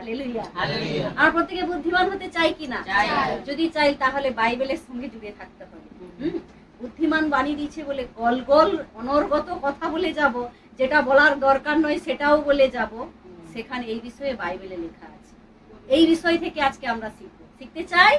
Hallelujah. আমরা প্রত্যেকে বুদ্ধিমান হতে চাই কিনা? যদি চাই তাহলে বাইবেলের সঙ্গে জুড়ে থাকতে হবে। বুদ্ধিমান বানিয়ে দিচ্ছে বলে গল গল অনর্গত কথা বলে যাব, যেটা বলার দরকার নয় সেটাও বলে যাব, সেখানে এই বিষয়ে বাইবেলে লেখা আছে। এই বিষয় থেকে আজকে আমরা শিখতে চাই।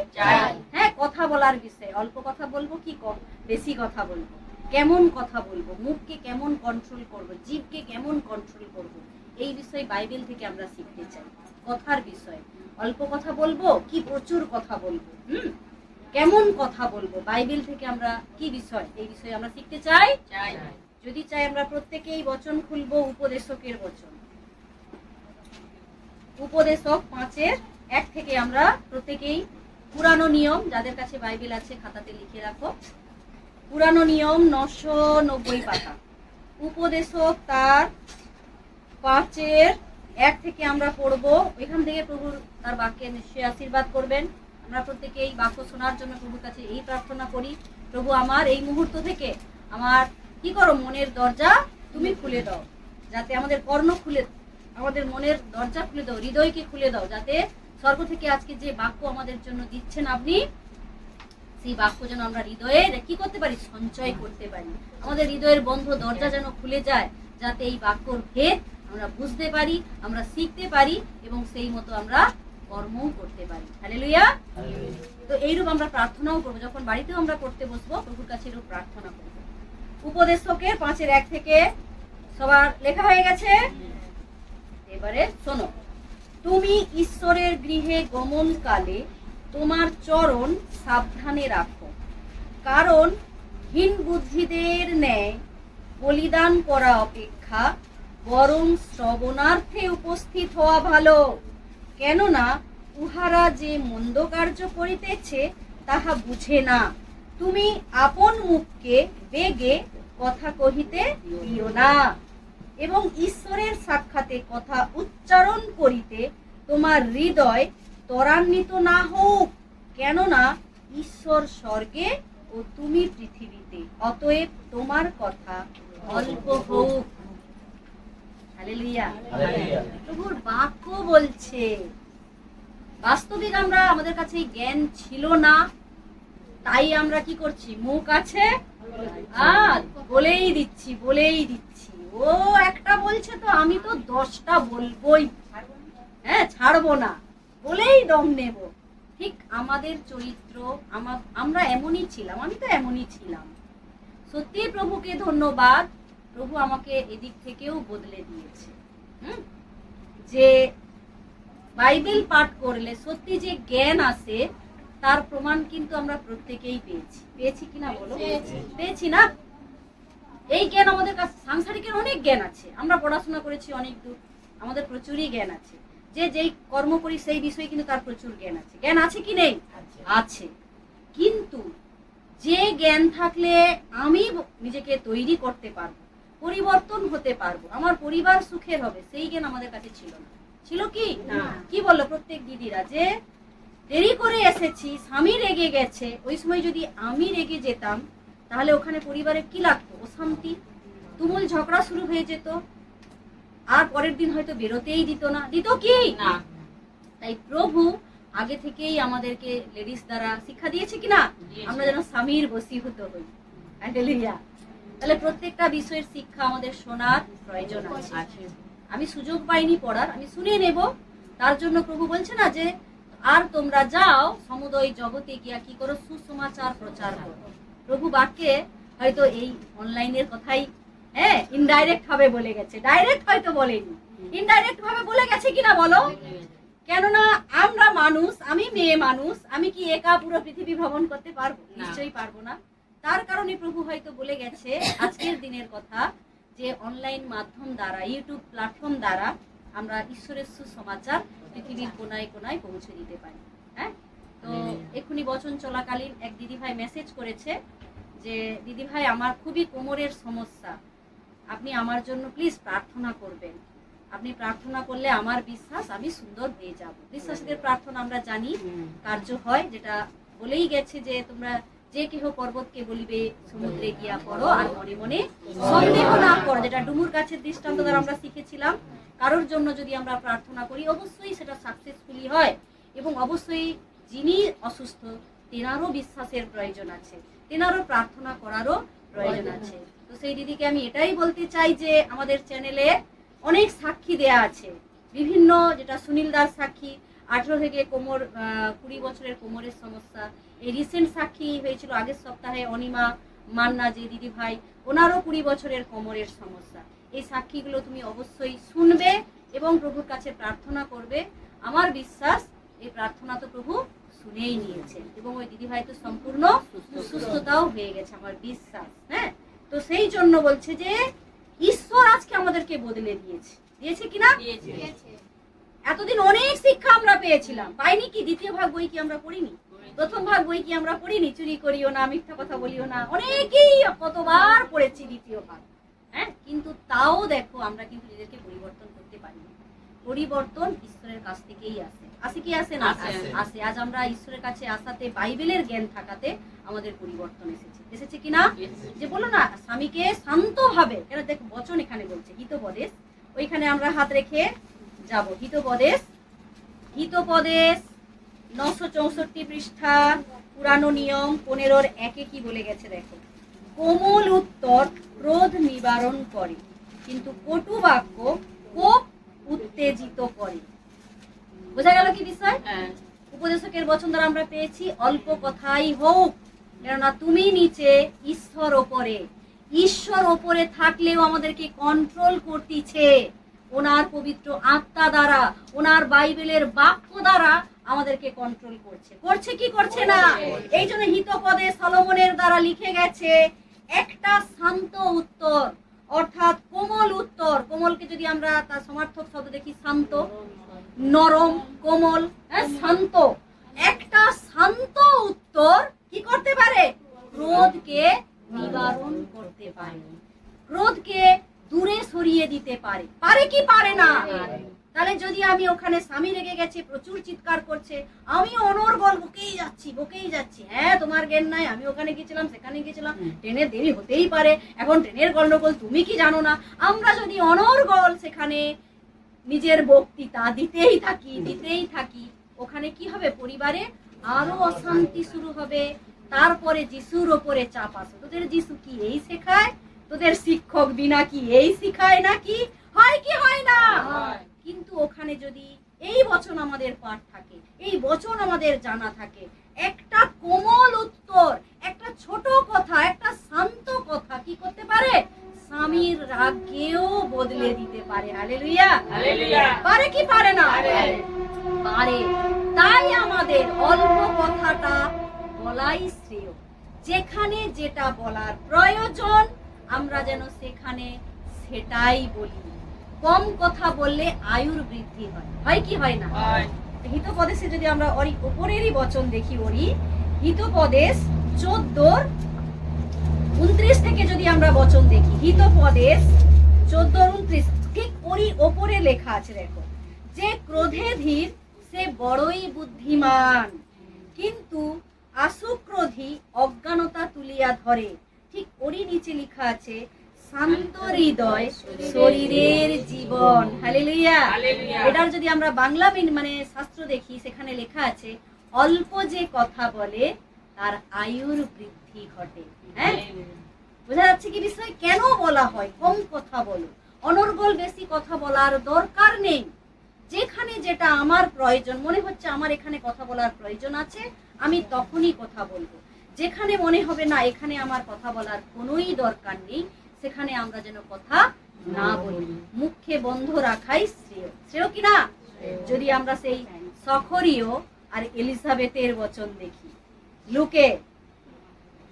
হ্যাঁ, কথা বলার বিষয়ে অল্প কথা বলবো কি কম বেশি কথা বলবো, কেমন কথা বলবো, মুখকে কেমন কন্ট্রোল করব, জিভকে কেমন কন্ট্রোল করব, এই বিষয়ে বাইবেল থেকে আমরা শিখতে চাই। কথার বিষয় অল্প কথা বলবো কি প্রচুর কথা বলবো, কেমন কথা বলবো, বাইবেল থেকে আমরা কি বিষয়, এই বিষয়ে আমরা শিখতে চাই। যদি চাই আমরা প্রত্যেকেই বচন খুলবো, উপদেশকের বচন, উপদেশক 5:1 থেকে আমরা প্রত্যেকেই পুরানো নিয়ম, যাদের কাছে বাইবেল আছে খাতাতে লিখে রাখো, পুরানো নিয়ম 990 পাতা, উপদেশক তার 5:1 থেকে আমরা পড়বো। এখান থেকে প্রভু তার বাক্যে নিশ্চয়ই আশীর্বাদ করবেন। আমরা প্রত্যেকে এই বাক্য শোনার জন্য প্রভুর কাছে এই প্রার্থনা করি, প্রভু আমার এই মুহূর্ত থেকে আমার কি করো, মনের দরজা তুমি খুলে দাও, যাতে আমাদের কর্ণ খুলে, আমাদের মনের দরজা খুলে দাও, হৃদয়কে খুলে দাও, যাতে স্বর্গ থেকে আজকে যে বাক্য আমাদের জন্য দিচ্ছেন আপনি, সেই বাক্য যেন আমরা হৃদয়ে কি করতে পারি, সঞ্চয় করতে পারি। আমাদের হৃদয়ের বন্ধ দরজা যেন খুলে যায়, যাতে এই বাক্যর ভেদ আমরা বুঝতে পারি, আমরা শিখতে পারি এবং সেই মতো আমরা কর্মও করতে পারি। হালেলুয়া। তো এইরূপ আমরা প্রার্থনাও করবো, যখন বাড়িতেও আমরা করতে বসবো প্রভুর কাছে এরূপ প্রার্থনা করবো। উপদেশকের 5:1 থেকে সবার লেখা হয়ে গেছে। এবারে শোনো, তুমি ঈশ্বরের গৃহে গমনকালে তোমার চরণ সাবধানে রাখো, কারণ হীন বুদ্ধিদের ন্যায় বলিদান করা অপেক্ষা বরং শ্রবণার্থে উপস্থিত হওয়া ভালো, কেননা উহারা যে মন্দ কার্য করিতেছে তাহা বুঝে না। তুমি আপন মুখকে বেগে কথা কহিতে দিও না, এবং ঈশ্বরের সাক্ষাতে কথা উচ্চারণ করিতে তোমার হৃদয় ত্বরান্বিত না হোক, কেননা ঈশ্বর স্বর্গে ও তুমি পৃথিবীতে, অতএব তোমার কথা অল্প হোক। হালেলুয়া। প্রভুর বাক্য বলছে, বাস্তবিক আমরা আমাদের কাছে জ্ঞান ছিল না, তাই আমরা কি করছি, মুখ আছে বলেই দিচ্ছি, ও একটা বলছে তো আমি তো 10টা বলবোই, হ্যাঁ ছাড়বো না, বলেই দম নেব। ঠিক আমাদের চরিত্র, আমরা এমনই ছিলাম, আমি তো এমনই ছিলাম। সত্যি প্রভুকে ধন্যবাদ, প্রভু আমাকে এদিক থেকেও বদলে দিয়েছে। যে বাইবেল পাঠ করলে সত্যি যে জ্ঞান আসে, তার প্রমাণ কিন্তু আমরা প্রত্যেকেই পেয়েছি কিনা বলো? পেয়েছি না? এই জ্ঞান আমাদের কাছে, সাংসারিকের অনেক জ্ঞান আছে, আমরা পড়াশোনা করেছি অনেক দূর, আমাদের প্রচুরই জ্ঞান আছে, যে যেই কর্ম করি সেই বিষয়ে কিন্তু তার প্রচুর জ্ঞান আছে। জ্ঞান আছে কি নেই? আছে। কিন্তু যে জ্ঞান থাকলে আমি নিজেকে তৈরি করতে পারবো, পরিবর্তন হতে পারবো, আমার পরিবার সুখের হবে, সেই জ্ঞান আমাদের কাছে ছিল না। ছিল কি না? কি বললো প্রত্যেক দিদিরা, যে দেরি করে এসেছি, স্বামী রেগে গেছে, ওই সময় যদি আমি রেগে যেতাম তাহলে ওখানে পরিবারে কি লাগতো, অশান্তি, তুমুল ঝগড়া শুরু হয়ে যেত, আর পরের দিন হয়তো বেরোতেই দিত না, দিত কি না। তাই প্রভু আগে থেকেই আমাদেরকে লেডিস দ্বারা শিক্ষা দিয়েছে কিনা, আমরা যেন স্বামীর বশীভূত হই। হালেলুয়া। তাহলে প্রত্যেকটা বিষয়ের শিক্ষা আমাদের শোনার প্রয়োজন আছে। আমি সুযোগ পাইনি পড়ার, আমি শুনে নেব, তার জন্য প্রভু বলছে না যে আর তোমরা যাও সমুদয় জগতে গিয়া কি করো, সুসমাচার প্রচার করো। প্রভু বাক্যে হয়তো এই অনলাইনের কথাই ইনডাইরেক্ট ভাবে বলে গেছে, ডাইরেক্ট হয়তো বলেনি, ইনডাইরেক্ট ভাবে বলে গেছে কিনা বলো। কেননা আমরা মানুষ, আমি মেয়ে মানুষ, আমি কি একা পুরো পৃথিবী ভ্রমণ করতে পারবো? নিশ্চয়ই পারবো না। তার কারণে প্রভু হয়তো বলে গেছে আজকের দিনের কথা, যে অনলাইন মাধ্যম দ্বারা, ইউটিউব প্ল্যাটফর্ম দ্বারা আমরা ঈশ্বরের সুসমাচার পৃথিবীর কোনায় কোনায় পৌঁছে দিতে পারি। হ্যাঁ, তো এখুনি বচন চলাকালীন এক দিদিভাই মেসেজ করেছে যে দিদিভাই আমার খুবই কোমরের সমস্যা, আপনি আমার জন্য প্লিজ প্রার্থনা করবেন। আপনি প্রার্থনা করলে আমার বিশ্বাস আমি সুন্দর হয়ে যাব। বিশ্বাসীদের প্রার্থনা আমরা জানি কার্য হয়, যেটা বলেই গেছে যে তোমরা যে কেহ পর্বতকে বলিবে সমুদ্রে গিয়া পড়ো, আর মনে মনে সন্দেহ না করো, যেটা ডুমুর গাছের দৃষ্টান্ত দ্বারা আমরা শিখেছিলাম। কারোর জন্য যদি আমরা প্রার্থনা করি অবশ্যই সেটা সাকসেসফুলি হয়, এবং অবশ্যই যিনি অসুস্থ তেনারও বিশ্বাসের প্রয়োজন আছে, তেনারও প্রার্থনা করারও প্রয়োজন আছে। তো সেই দিদিকে আমি এটাই বলতে চাই যে আমাদের চ্যানেলে অনেক সাক্ষী দেয়া আছে, বিভিন্ন, যেটা সুনীল দাস সাক্ষী 18 থেকে 20 বছরের কোমরের সমস্যা, এই রিসেন্ট সাক্ষী হয়েছিল আগের সপ্তাহে অনিমা মান্না যে দিদি ভাই, ওনারও 20 বছরের কোমরের সমস্যা। এই সাক্ষীগুলো তুমি অবশ্যই শুনবে এবং প্রভুর কাছে প্রার্থনা করবে। আমার বিশ্বাস এই প্রার্থনা তো প্রভু শুনেই নিয়েছেন এবং ওই দিদি ভাই তো সম্পূর্ণ সুস্থতাও হয়ে গেছে, আমার বিশ্বাস। হ্যাঁ, তো সেই জন্য বলছে যে ঈশ্বর আজকে আমাদেরকে বদলে দিয়েছে কিনা? এতদিন অনেক শিক্ষা আমরা পেয়েছিলাম, পাইনি কি? দ্বিতীয় ভাগ বই কি আমরা পড়িনি? প্রথম ভাগ বই কি আমরা পড়িনি? চুরি করিও না, মিথ্যা কথা বলিও না, অনেকেই কতবার পড়েছি দ্বিতীয় ভাগ। হ্যাঁ, কিন্তু তাও দেখো আমরা কিন্তু নিজেকে পরিবর্তন করতে পারি। পরিবর্তন ঈশ্বরের কাছ থেকেই আসে কি আসে না? আসে। আজ আমরা ঈশ্বরের কাছে আসাতে, বাইবেলের জ্ঞান থাকাতে আমাদের পরিবর্তন এসেছে কিনা? যে বলো না, স্বামীকে শান্তভাবে, কেন দেখো বচন এখানে বলছে হিতোপদেশ, ওইখানে আমরা হাত রেখে যাব। হিতোপদেশ 964 পৃষ্ঠা, পুরানো নিয়ম 15-1 কি বলে গেছে দেখো, কোমল উত্তর ক্রোধ নিবারণ করে, কিন্তু কটু বাক্য কোপ উত্তেজিত করে। বোঝা গেল কি বিষয়? উপদেশকের বচন দ্বারা আমরা পেয়েছি অল্প কথাই হোক, কেননা তুমি নিচে ঈশ্বর ওপরে থাকলেও আমাদেরকে কন্ট্রোল করতেছে ওনার পবিত্র আত্মা দ্বারা, ওনার বাইবেলের বাক্য দ্বারা আমাদেরকে কন্ট্রোল করছে কি করছে না? এই জন্য হিতোপদে সলোমনের দ্বারা লিখে গেছে একটা শান্ত উত্তর, অর্থাৎ কোমল উত্তর। কোমলকে যদি আমরা তার সমার্থক শব্দ দেখি, শান্ত, নরম, কোমল, শান্ত। একটা শান্ত উত্তর কি করতে পারে? ক্রোধকে নিবারণ করতে পারে, ক্রোধকে দূরে সরিয়ে দিতে পারে কি পারে না? তাহলে যদি আমি ওখানে স্বামী রেগে গেছে, প্রচুর চিৎকার করছে, আমি অনর্গল বকেই যাচ্ছি, হ্যাঁ তোমার জ্ঞান নাই, আমি ওখানে গেছিলাম, সেখানে গেছিলাম, ট্রেনের দেরি হতেই পারে, এখন ট্রেনের গন্ডগোল, তুমি কি জানো না? আমরা যদি অনর্গল সেখানে নিজের বক্তৃতা দিতেই থাকি, ওখানে কি হবে? পরিবারে আরো অশান্তি শুরু হবে। তারপরে যিশুর ওপরে চাপ আসে, তোদের যিশু কি এই শেখায়? তোদের শিক্ষক বিনা কি এই শিখায় নাকি? হয় কি হয় না? কিন্তু ওখানে যদি এই বচন আমাদের পাঠ থাকে, এই বচন আমাদের জানা থাকে, একটা কোমল উত্তর, একটা ছোট কথা, একটা শান্ত কথা কি করতে পারে? স্বামীর রাগকেও বদলে দিতে পারে। হালেলুয়া! পারে কি পারে না? পারে। তাই আমাদের অল্প কথাটা বলাই শ্রেয়, যেখানে যেটা বলার প্রয়োজন আমরা যেন সেখানে সেটাই বলি। কম কথা বললে আয়ুর বৃদ্ধি হয় কি হয় না? হিতোপদেশে যদি আমরা উপরেরই বচন দেখি, হিতোপদেশ 14:29 থেকে যদি আমরা বচন দেখি, হিতোপদেশ 14:29 ঠিক ওপরে লেখা আছে দেখো, যে ক্রোধে ধীর সে বড়ই বুদ্ধিমান, কিন্তু আশুক্রোধী অজ্ঞানতা তুলিয়া ধরে। ঠিক ওরই নিচে লেখা আছে শান্ত হৃদয় শরীরের জীবন। হালেলুয়া! এটার যদি আমরা বাংলা মানে শাস্ত্র দেখি, সেখানে লেখা আছে অল্প যে কথা বলে তার আয়ুর বৃদ্ধি ঘটে। হ্যাঁ, বোঝা যাচ্ছে কি বিষয়? কেন বলা হয় কম কথা বলো, অনর্গল বেশি কথা বলার দরকার নেই। যেখানে যেটা আমার প্রয়োজন মনে হচ্ছে, আমার এখানে কথা বলার প্রয়োজন আছে, আমি তখনই কথা বলবো। যেখানে মনে হবে না এখানে আমার কথা বলার কোনোই দরকার নেই, সেখানে আমরা যেন কথা না বলি। মুখে বন্ধ রাখাই শ্রেয় কিনা? যদি আমরা সেই সখরীয় আর এলিজাবেথের বচন দেখি, লুকে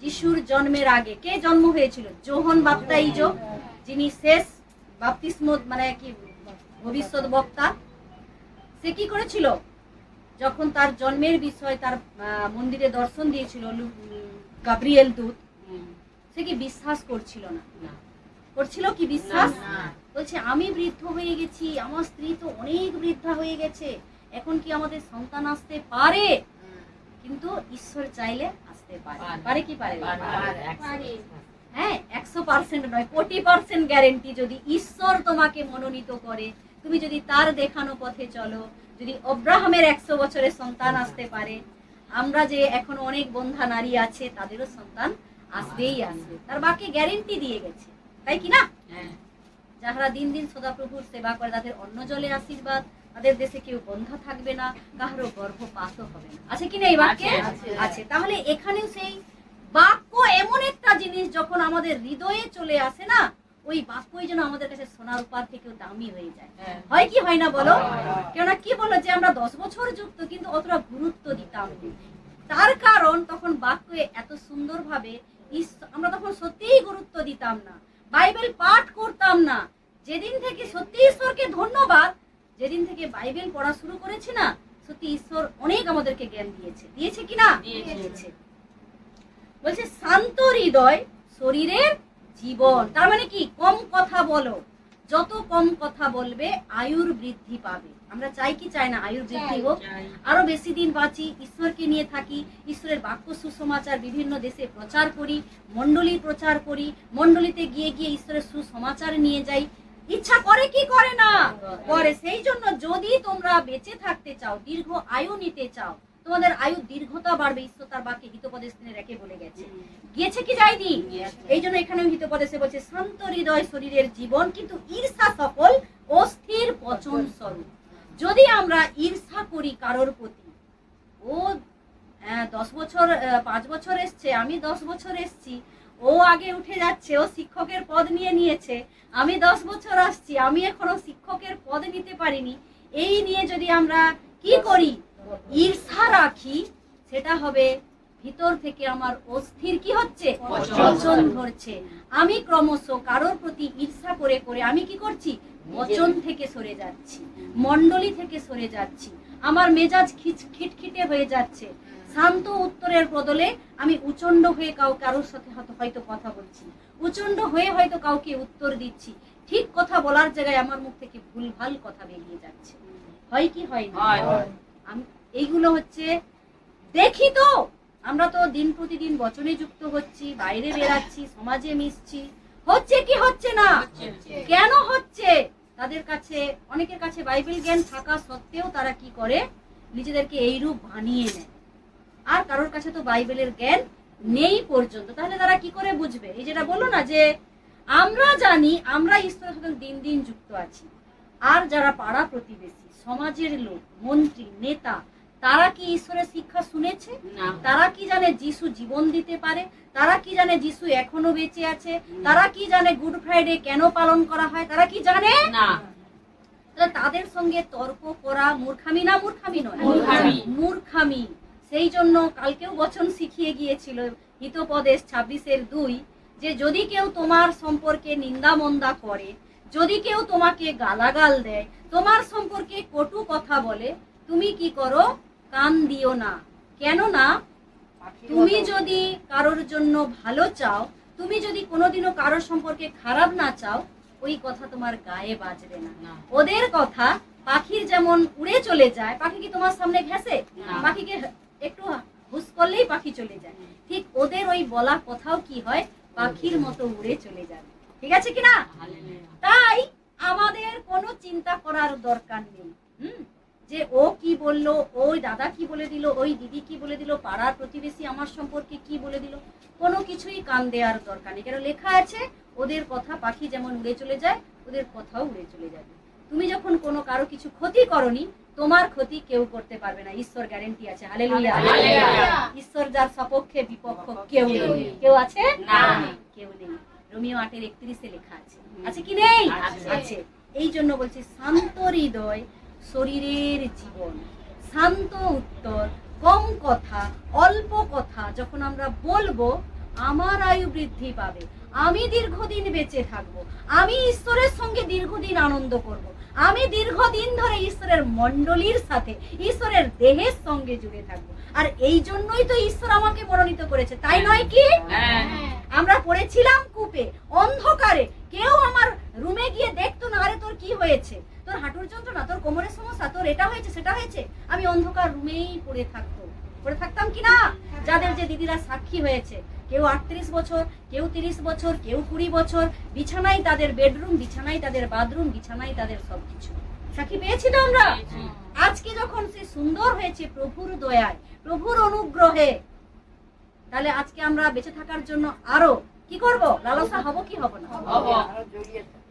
যিশুর জন্মের আগে কে জন্ম হয়েছিল? যোহন বাপ্তাইজ, যিনি শেষ বাপ্তিস্ম মানে কি ভবিষ্যৎ বক্তা। সে কি করেছিল? যখন তার জন্মের বিষয় তার মন্দিরে দর্শন দিয়েছিল গাব্রিয়েল দূত, সে কি বিশ্বাস করছিল না? করছিল কি বিশ্বাস? বলছে আমি বৃদ্ধ হয়ে গেছি, আমার স্ত্রী তো অনেক বৃদ্ধা হয়ে গেছে, এখন কি আমাদের সন্তান আসতে পারে? কিন্তু ঈশ্বর চাইলে আসতে পারে কি পারে? হ্যাঁ, 100% নয়, 40% গ্যারেন্টি। যদি ঈশ্বর তোমাকে মনোনীত করে, তুমি যদি তার দেখানো পথে চলো, যদি আব্রাহামের 100 বছরের সন্তান আসতে পারে, আমরা যে এখন অনেক বন্ধা নারী আছে তাদেরও সন্তান আসবেই আসবে, তার বাকি গ্যারেন্টি দিয়ে গেছে, তাই কি না? যারা দিন দিন সদাপ্রভুর সেবা করে তাদের অন্ন জলে আশীর্বাদ, তাদের দেশে কেউ বন্ধা থাকবে না, কারো গর্ভপাতও হবে না, আছে কি না এই বাক্যে? আছে। তাহলে এখানেও সেই বাক্য এমন একটা জিনিস যখন আমাদের হৃদয়ে চলে আসে না, ওই বাক্যই যেন আমাদের কাছে সোনার উপর থেকেও দামি হয়ে যায়। হয় কি হয় না বলো? কেননা কি বলো যে আমরা 10 বছর যুক্ত কিন্তু অতটা গুরুত্ব দিতাম না, তার কারণ তখন বাক্যে এত সুন্দরভাবে আমরা তখন সত্যিই গুরুত্ব দিতাম না, বাইবেল পাঠ করতাম না। যেদিন থেকে সত্যি ঈশ্বরকে ধন্যবাদ, যেদিন থেকে বাইবেল পড়া শুরু করেছি না, সত্যি ঈশ্বর অনেক আমাদেরকে জ্ঞান দিয়েছে, দিয়েছে কি না? দিয়েছে। বলছে শান্ত হৃদয় শরীরের জীবন, তার মানে কি? কম কথা বলো, যত কম কথা বলবে আয়ুর বৃদ্ধি পাবে। আমরা চাই কি চাই না আয়ুর বৃদ্ধি হোক, আরো বেশি দিন বাঁচি, ঈশ্বরকে নিয়ে থাকি, ঈশ্বরের বাক্য সুসমাচার বিভিন্ন দেশে প্রচার করি, মণ্ডলী প্রচার করি, মণ্ডলীতে গিয়ে গিয়ে ঈশ্বরের সুসমাচার নিয়ে যাই। ইচ্ছা করে কি করে না? করে। সেই জন্য যদি তোমরা বেঁচে থাকতে চাও, দীর্ঘ আয়ু নিতে চাও, তোমাদের আয়ু দীর্ঘতা বাড়বে, ঈশ্বর তার বাক্যে হিতোপদেশে রেখে বলে গেছে, গিয়েছে কি যায়নি? এই জন্য এখানে হিতোপদেশে বলছে শান্ত হৃদয় শরীরের জীবন, কিন্তু ঈর্ষা সকল অস্থির পচন স্বরূপ। যদি আমরা ঈর্ষা করি কারোর প্রতি, ও 10 বছর 5 বছর এসছে, আমি 10 বছর এসছি, ও আগে উঠে যাচ্ছে, ও শিক্ষকের পদ নিয়ে নিয়েছে, আমি 10 বছর আসছি, আমি এখনো শিক্ষকের পদ নিতে পারিনি, এই নিয়ে যদি আমরা কি করি? ঈর্ষা রাখি, সেটা হবে ভিতর থেকে আমার অস্থির কি হচ্ছে? পচন ধরছে। আমি ক্রমশ কারোর প্রতি ঈর্ষা করে করে আমি কি করছি? বচন থেকে সরে যাচ্ছি, মণ্ডলী থেকে সরে যাচ্ছি, আমার মেজাজ খিটখিটে হয়ে যাচ্ছে, শান্ত উত্তরের বদলে আমি উচণ্ড হয়ে কারোর সাথে হয়তো কথা বলছি, উচণ্ড হয়ে হয়তো কাউকে উত্তর দিচ্ছি, ঠিক কথা বলার জায়গায় আমার মুখ থেকে ভুলভাল কথা বেরিয়ে যাচ্ছে। হয় কি হয় না? এইগুলো হচ্ছে দেখি তো, আমরা তো দিন প্রতিদিন বচনে যুক্ত হচ্ছি, বাইরে বেরাচ্ছি, সমাজে মিশছি, হচ্ছে কি হচ্ছে না? কেন হচ্ছে? তাদের কাছে, অনেকের কাছে বাইবেল জ্ঞান থাকা সত্ত্বেও তারা কি করে? নিজেদেরকে এইরূপ বানিয়ে নেয়। আর কারোর কাছে তো বাইবেলের জ্ঞান নেই পর্যন্ত, তাহলে তারা কি করে বুঝবে? এই যেটা বললো না যে আমরা জানি আমরা ঈশ্বরের সাথে দিন দিন যুক্ত আছি, আর যারা পাড়া প্রতিবেশী, সমাজের লোক, মন্ত্রী, নেতা, তারা কি ঈশ্বরের শিক্ষা শুনেছে? তারা কি জানে যিশু জীবন দিতে পারে? তারা কি জানে যিশু এখনো বেঁচে আছে? তারা কি জানে গুড ফ্রাইডে কেন পালন করা হয়? তারা কি জানে না? তাদের সঙ্গে তর্ক করা মূর্খামি না? মূর্খামি নয়, মূর্খামি। সেই জন্য কালকেও বচন শিখিয়ে গিয়েছিল হিতোপদেশ 26:2, যে যদি কেউ তোমার সম্পর্কে নিন্দা মন্দা করে, যদি কেউ তোমাকে গালাগাল দেয়, তোমার সম্পর্কে কটু কথা বলে, তুমি কি করো? কান দিও না। কেন না? তুমি যদি কারোর জন্য ভালো চাও, তুমি যদি কোনোদিনও কারোর সম্পর্কে খারাপ না চাও, ওই কথা তোমার গায়ে বাজবে না। ওদের কথা পাখির যেমন উড়ে চলে যায়, পাখি কি তোমার সামনে ঘেঁষে? পাখিকে একটু হুস করলেই পাখি চলে যায়, ঠিক ওদের ওই বলা কথাও কি হয়? পাখির মতো উড়ে চলে যাবে। ঠিক আছে কিনা? তাই আমাদের কোনো চিন্তা করার দরকার নেই যে ও কি বললো, ওই দাদা কি বলে দিল, ওই দিদি কি বলে দিল, পাড়ার প্রতিবেশী আমার সম্পর্কে কি বলে দিল, কোনো কিছুই কান দেওয়ার দরকার নেই। কেন লেখা আছে ওদের কথা পাখি যেমন উড়ে চলে যায়, ওদের কথাও উড়ে চলে যাবে। তুমি যখন কোনো কারো কিছু ক্ষতি করনি, তোমার ক্ষতি কেউ করতে পারবে না, ঈশ্বর গ্যারেন্টি আছে। হালেলুয়া। ঈশ্বর যার সপক্ষে বিপক্ষ কেউ নেই। কেউ আছে? না, কেউ নেই। রোমিও 8:31 লেখা আছে। আছে কি নেই? আছে। এই জন্য বলছি শান্ত হৃদয় শরীরের জীবন, শান্ত উত্তর, কম কথা, অল্প কথা যখন আমরা বলবো, আমার আয়ু বৃদ্ধি পাবে, আমি দীর্ঘদিন বেঁচে থাকবো, আমি ঈশ্বরের সঙ্গে দীর্ঘদিন আনন্দ করব, আমি দীর্ঘদিন ধরে ঈশ্বরের মণ্ডলীর সাথে, ঈশ্বরের দেহের সঙ্গে জুড়ে থাকবো। আর এই জন্যই তো ঈশ্বর আমাকে মনোনীত করেছে, তাই নয় কি? আমরা পড়েছিলাম কূপে অন্ধকারে, কেউ আমার রুমে গিয়ে দেখতো না, আরে তোর কি হয়েছে, তোর হাঁটুর যন্ত্রণা, তোর কোমরের সমস্যা, তোর এটা হয়েছে সেটা হয়েছে, আমি অন্ধকার রুমেই পড়ে থাকতাম কিনা? যাদের যে দিদিরা সাক্ষী হয়েছে, কেউ 38 বছর, কেউ 30 বছর, কেউ 20 বছর, বিছানায় তাদের বেডরুম, বিছানায় তাদের বাথরুম, বিছানায় তাদের সবকিছু। সাক্ষী পেয়েছি তো আমরা। আজকে যখন সে সুন্দর হয়েছে প্রভুর দয়ায়, প্রভুর অনুগ্রহে, তাহলে আজকে আমরা বেঁচে থাকার জন্য আরো কি করব? লালসা হব কি হব না?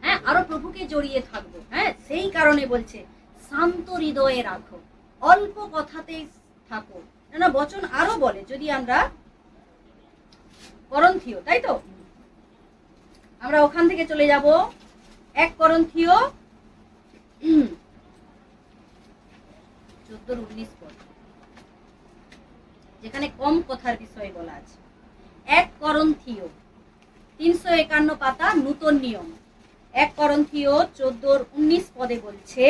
হ্যাঁ, আরো প্রভুকে জড়িয়ে থাকবো। হ্যাঁ, সেই কারণে বলছে শান্ত হৃদয়ে রাখো, অল্প কথাতেই থাকো। না বচন আরো বলে, যদি আমরা করন্থীয়, তাই তো আমরা ওখান থেকে চলে যাব 1 করন্থীয় 14-19 পদ, যেখানে কম কথার বিষয়ে বলা আছে। 1 করন্থীয় 351 পাতা, নূতন নিয়ম। 1 করন্থীয় 14-19 পদে বলছে,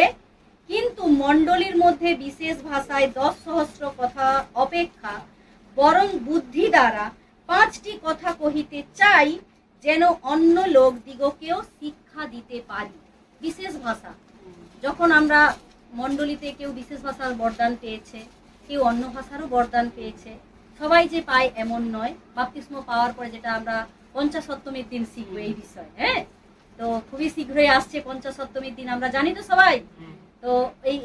কিন্তু মণ্ডলীর মধ্যে বিশেষ ভাষায় 10 সহস্র কথা অপেক্ষা বরং বুদ্ধি দ্বারা 5টি কথা কহিতে চাই, যেন অন্য লোক দিগকেও শিক্ষা দিতে পারি। বিশেষ ভাষা, যখন আমরা মণ্ডলীতে কেউ বিশেষ ভাষার বরদান পেয়েছে, কেউ অন্য ভাষারও বরদান পেয়েছে, সবাই যে পায় এমন নয়। বাপ্তিস্ম পাওয়ার পরে যেটা আমরা পঞ্চাশত্তমীর দিন শিখবো এই বিষয়। হ্যাঁ, তো খুবই শীঘ্রই আসছে পঞ্চাশত্তমীর দিন, আমরা জানি তো সবাই। তো